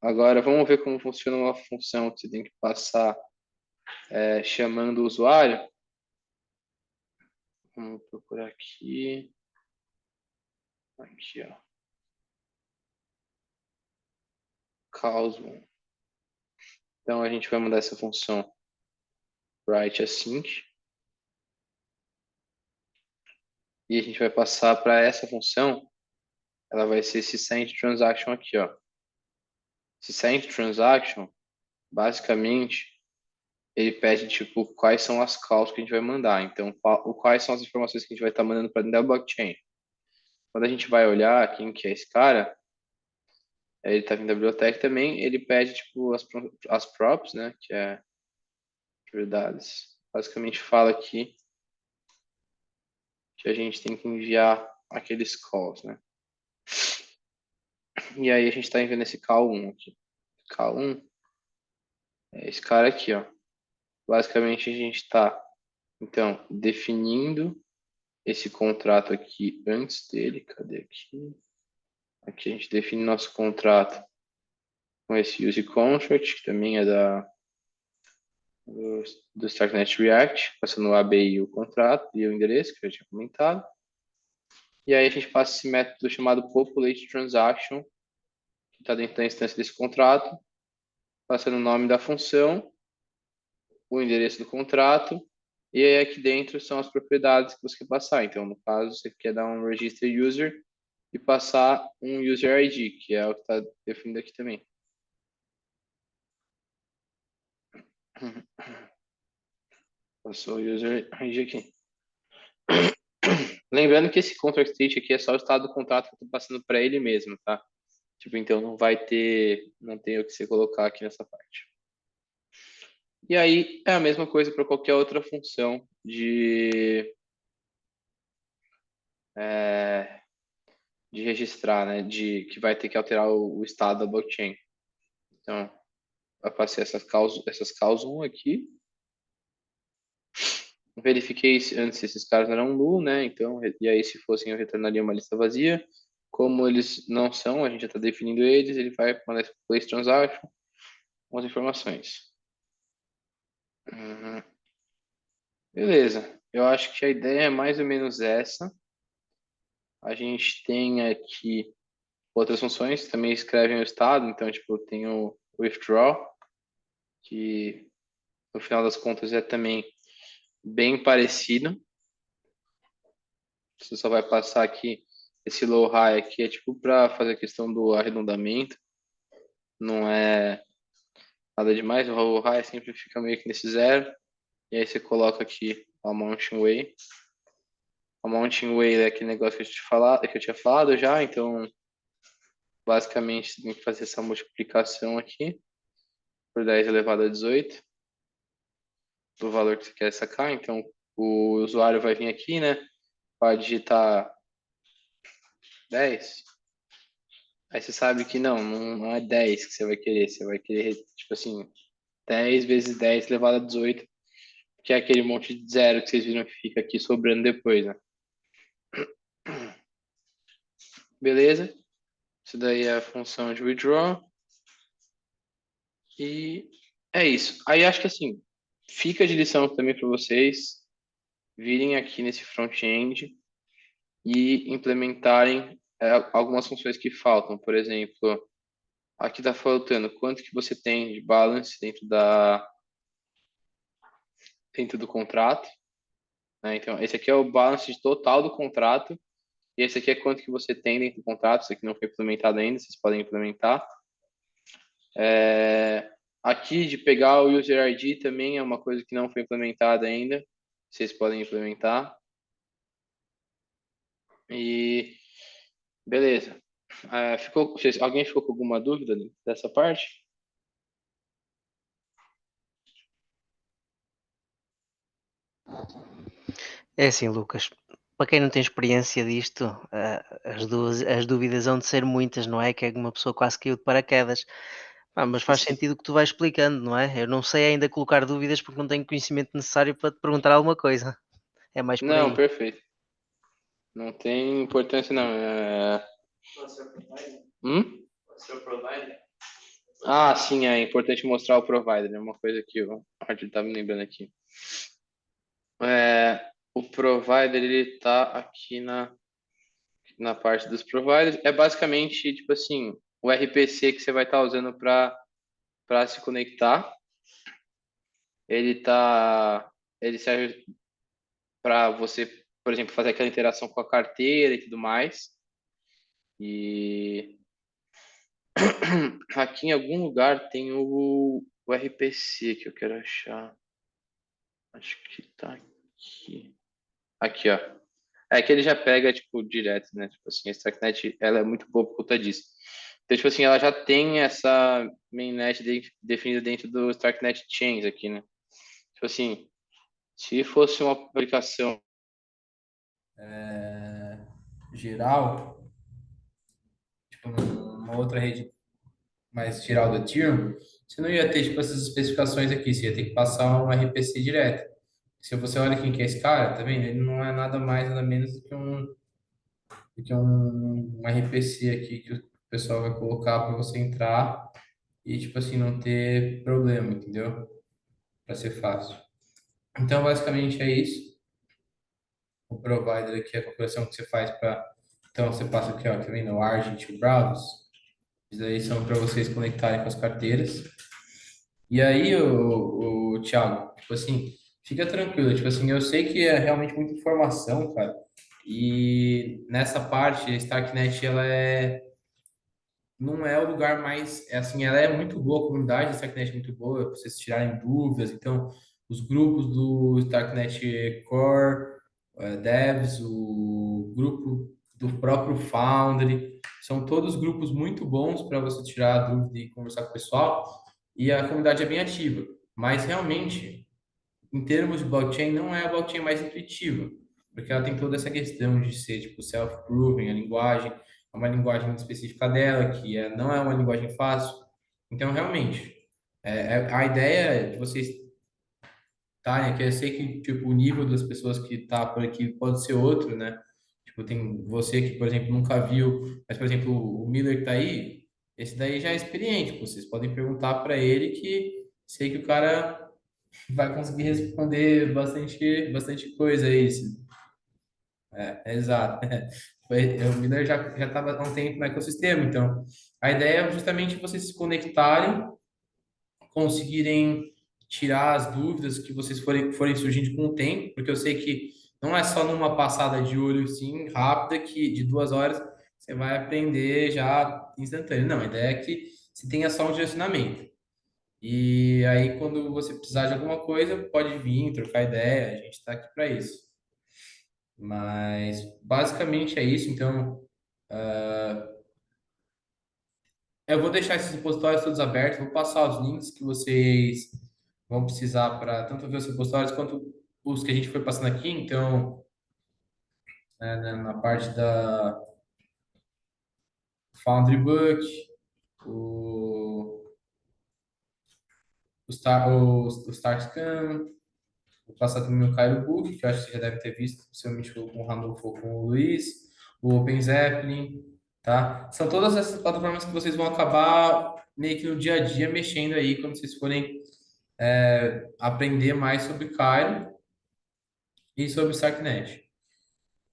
Agora vamos ver como funciona uma função que você tem que passar chamando o usuário. Vamos procurar aqui. Aqui, ó. Cause1. Então a gente vai mandar essa função write async. E a gente vai passar para essa função. Ela vai ser esse send transaction aqui, ó. Esse send transaction, basicamente, ele pede tipo quais são as calls que a gente vai mandar. Então, quais são as informações que a gente vai estar mandando para dentro da blockchain. quando a gente vai olhar quem que é esse cara, ele tá vindo da biblioteca também, ele pede, tipo, as props, né, que é propriedades. Basicamente fala aqui que a gente tem que enviar aqueles calls, né? E aí a gente está enviando esse call1 aqui. Call1 é esse cara aqui, ó. Basicamente a gente está, então, definindo esse contrato aqui antes dele. Cadê aqui? Aqui a gente define nosso contrato com esse use contract, que também é do Starknet React, passando o ABI o contrato e o endereço, que eu já tinha comentado. E aí a gente passa esse método chamado populate transaction, que está dentro da instância desse contrato, passando o nome da função, o endereço do contrato, e aí aqui dentro são as propriedades que você quer passar. Então, no caso, você quer dar um register user e passar um user ID, que é o que está definido aqui também. Passou o user ID aqui. Lembrando que esse contract state aqui é só o estado do contrato que eu estou passando para ele mesmo, tá? Tipo, então não tem o que você colocar aqui nessa parte. E aí é a mesma coisa para qualquer outra função de registrar, né? Que vai ter que alterar o estado da blockchain. Então, eu passei essas causas 1 aqui. Verifiquei antes se esses caras eram null, né? Então, e aí se fossem eu retornaria uma lista vazia. Como eles não são, a gente já está definindo eles, ele vai mandar esse place transaction com as informações. Beleza. Eu acho que a ideia é mais ou menos essa. A gente tem aqui outras funções que também escrevem o estado. Então, tipo, tem o withdraw, que no final das contas é também bem parecido. Você só vai passar aqui esse low high aqui, é tipo para fazer a questão do arredondamento. Não é nada demais. O low high sempre fica meio que nesse zero. E aí você coloca aqui a mountain way. A mountain way é aquele negócio que eu tinha falado já. Então, basicamente, você tem que fazer essa multiplicação aqui por 10 elevado a 18 do valor que você quer sacar. Então, o usuário vai vir aqui, né? Vai digitar 10. Aí você sabe que não é 10 que você vai querer. Você vai querer, tipo assim, 10 vezes 10 elevado a 18, que é aquele monte de zero que vocês viram que fica aqui sobrando depois, né? Beleza? Isso daí é a função de withdraw. E é isso. Aí acho que assim, fica de lição também para vocês virem aqui nesse front-end e implementarem algumas funções que faltam. Por exemplo, aqui está faltando quanto que você tem de balance dentro do contrato, né? Então, esse aqui é o balance total do contrato e esse aqui é quanto que você tem dentro do contrato. Isso aqui não foi implementado ainda, vocês podem implementar. Aqui de pegar o user ID também é uma coisa que não foi implementada ainda, vocês podem implementar. E beleza. Alguém ficou com alguma dúvida dessa parte? É assim, Lucas, para quem não tem experiência disto, as dúvidas hão de ser muitas, não é? Que é uma pessoa quase caiu de paraquedas. Mas faz sentido o que tu vais explicando, não é? Eu não sei ainda colocar dúvidas porque não tenho conhecimento necessário para te perguntar alguma coisa. É mais por Não, aí. perfeito. Não tem importância não. Hum? Ah, sim, é importante mostrar o provider, é uma coisa que o Arthur tá me lembrando aqui. O provider, ele tá aqui na parte dos providers. É basicamente, tipo assim, o RPC que você vai estar usando para se conectar. Ele serve para você, por exemplo, fazer aquela interação com a carteira e tudo mais. E aqui em algum lugar tem o RPC que eu quero achar. Acho que tá aqui. Aqui, ó. É que ele já pega, tipo, direto, né? Tipo assim, a Starknet, ela é muito boa por conta disso. Então, tipo assim, ela já tem essa mainnet definida dentro do Starknet Chains aqui, né? Tipo assim, se fosse uma aplicação geral, tipo, numa outra rede mais geral do Ethereum, você não ia ter, tipo, essas especificações aqui, você ia ter que passar um RPC direto. Se você olha quem que é esse cara, tá vendo? Ele não é nada mais, nada menos do que um RPC aqui que o pessoal vai colocar para você entrar e, tipo assim, não ter problema, entendeu? Para ser fácil. Então, basicamente é isso. O provider aqui é a configuração que você faz para. Então, você passa aqui, ó, tá vendo? O Argent e o Bravos. Isso aí são para vocês conectarem com as carteiras. E aí, o Thiago, tipo assim, fica tranquilo. Tipo assim, eu sei que é realmente muita informação, cara. E nessa parte, a Starknet, não é o lugar mais, é assim, ela é muito boa, a comunidade da Starknet é muito boa, pra vocês tirarem dúvidas. Então, os grupos do Starknet Core, Devs, o grupo do próprio Foundry, são todos grupos muito bons para você tirar dúvida e conversar com o pessoal. E a comunidade é bem ativa. Mas realmente, em termos de blockchain, não é a blockchain mais intuitiva, porque ela tem toda essa questão de ser tipo self-proving, a linguagem é uma linguagem específica dela, não é uma linguagem fácil. Então, realmente, a ideia de vocês estarem aqui, eu sei que tipo, o nível das pessoas que tá por aqui pode ser outro, né? Tipo, tem você que, por exemplo, nunca viu, mas, por exemplo, o Miller que tá aí, esse daí já é experiente, pô. Vocês podem perguntar para ele que sei que o cara vai conseguir responder bastante coisa aí. Exato. O Miller já estava há um tempo no ecossistema, então a ideia é justamente vocês se conectarem, conseguirem tirar as dúvidas que vocês forem surgindo com o tempo, porque eu sei que não é só numa passada de olho assim, rápida, que de 2 horas você vai aprender já instantâneo. Não, a ideia é que você tenha só um direcionamento. E aí, quando você precisar de alguma coisa, pode vir, trocar ideia, a gente está aqui para isso. Mas basicamente é isso. Então, eu vou deixar esses repositórios todos abertos, vou passar os links que vocês vão precisar para tanto ver os repositórios quanto os que a gente foi passando aqui. Então, na parte da Foundry Book, o, o StartScan, vou passar também o Cairo Book, que eu acho que você já deve ter visto, possivelmente com o Ranulfo ou com o Luiz, o Open Zeppelin, tá? São todas essas plataformas que vocês vão acabar meio que no dia a dia mexendo aí quando vocês forem aprender mais sobre Cairo e sobre o StarkNet.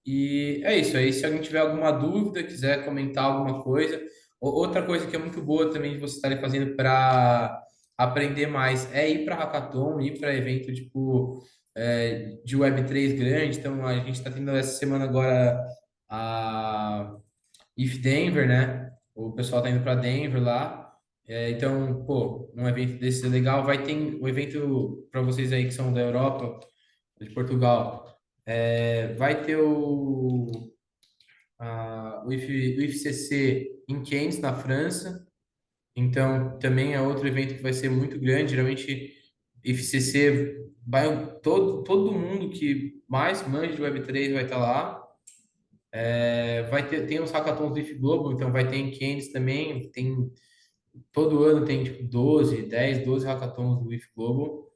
E é isso aí. Se alguém tiver alguma dúvida, quiser comentar alguma coisa, outra coisa que é muito boa também de vocês estarem fazendo para aprender mais é ir para hackathon, ir para evento tipo de Web3 grande. Então a gente está tendo essa semana agora a If Denver, né? O pessoal tá indo para Denver lá. Então, pô, um evento desse é legal. Vai ter um evento para vocês aí que são da Europa, de Portugal. Vai ter o IFCC em Cannes, na França. Então, também é outro evento que vai ser muito grande. Geralmente, IFCC vai todo mundo que mais manja de Web3 vai estar lá. Tem os hackathons do IF Global, então vai ter em Cannes também. Todo ano tem tipo 12 hackathons do IF Global.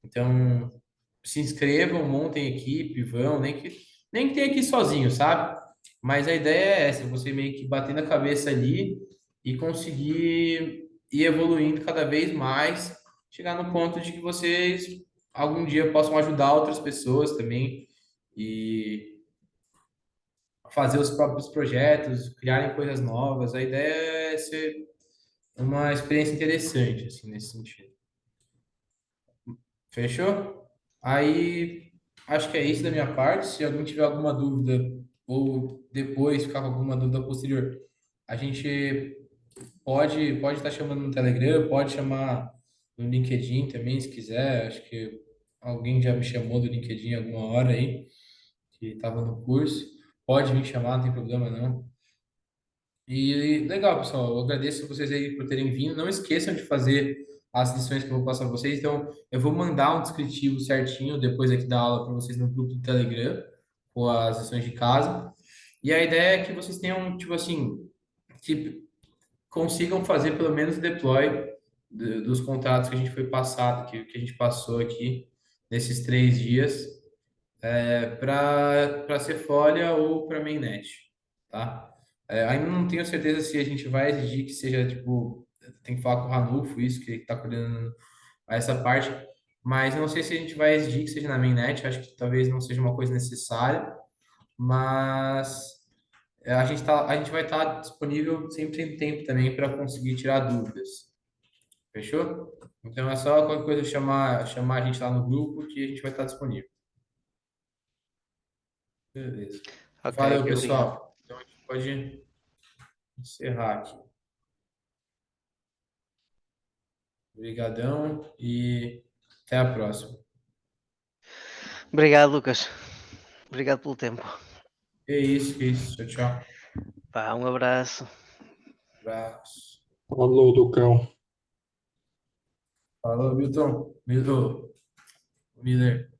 Então, se inscrevam, montem equipe, vão, nem que tenha aqui sozinho, sabe? Mas a ideia é essa, você meio que bater na cabeça ali e conseguir ir evoluindo cada vez mais, chegar no ponto de que vocês algum dia possam ajudar outras pessoas também e fazer os próprios projetos, criarem coisas novas. A ideia é ser uma experiência interessante, assim, nesse sentido. Fechou? Aí, acho que é isso da minha parte. Se alguém tiver alguma dúvida ou depois ficar com alguma dúvida posterior, a gente pode estar chamando no Telegram, pode chamar no LinkedIn também, se quiser. Acho que alguém já me chamou do LinkedIn alguma hora aí. que estava no curso. Pode vir chamar, não tem problema não. E legal, pessoal. Eu agradeço vocês aí por terem vindo. Não esqueçam de fazer as lições que eu vou passar para vocês. Então, eu vou mandar um descritivo certinho depois aqui da aula para vocês no grupo do Telegram, com as lições de casa. E a ideia é que vocês tenham, tipo assim, que consigam fazer pelo menos o deploy dos contratos que a gente foi passado, que a gente passou aqui nesses 3 dias, para Sequoia ou para Mainnet, tá? Ainda não tenho certeza se a gente vai exigir que seja, tipo, tem que falar com o Ranulfo, isso, que está coordenando essa parte, mas não sei se a gente vai exigir que seja na Mainnet, acho que talvez não seja uma coisa necessária, mas a gente vai estar disponível sempre em tempo também para conseguir tirar dúvidas. Fechou? Então é só qualquer coisa chamar a gente lá no grupo que a gente vai estar disponível. Beleza. Ok, Valeu, obrigado. pessoal. Então a gente pode encerrar aqui. Obrigadão e até a próxima. Obrigado, Lucas. Obrigado pelo tempo. É isso, é isso. Tchau, tchau. Pá, um abraço. Abraço. Falou, Lucão. Falou, Milton. Miller.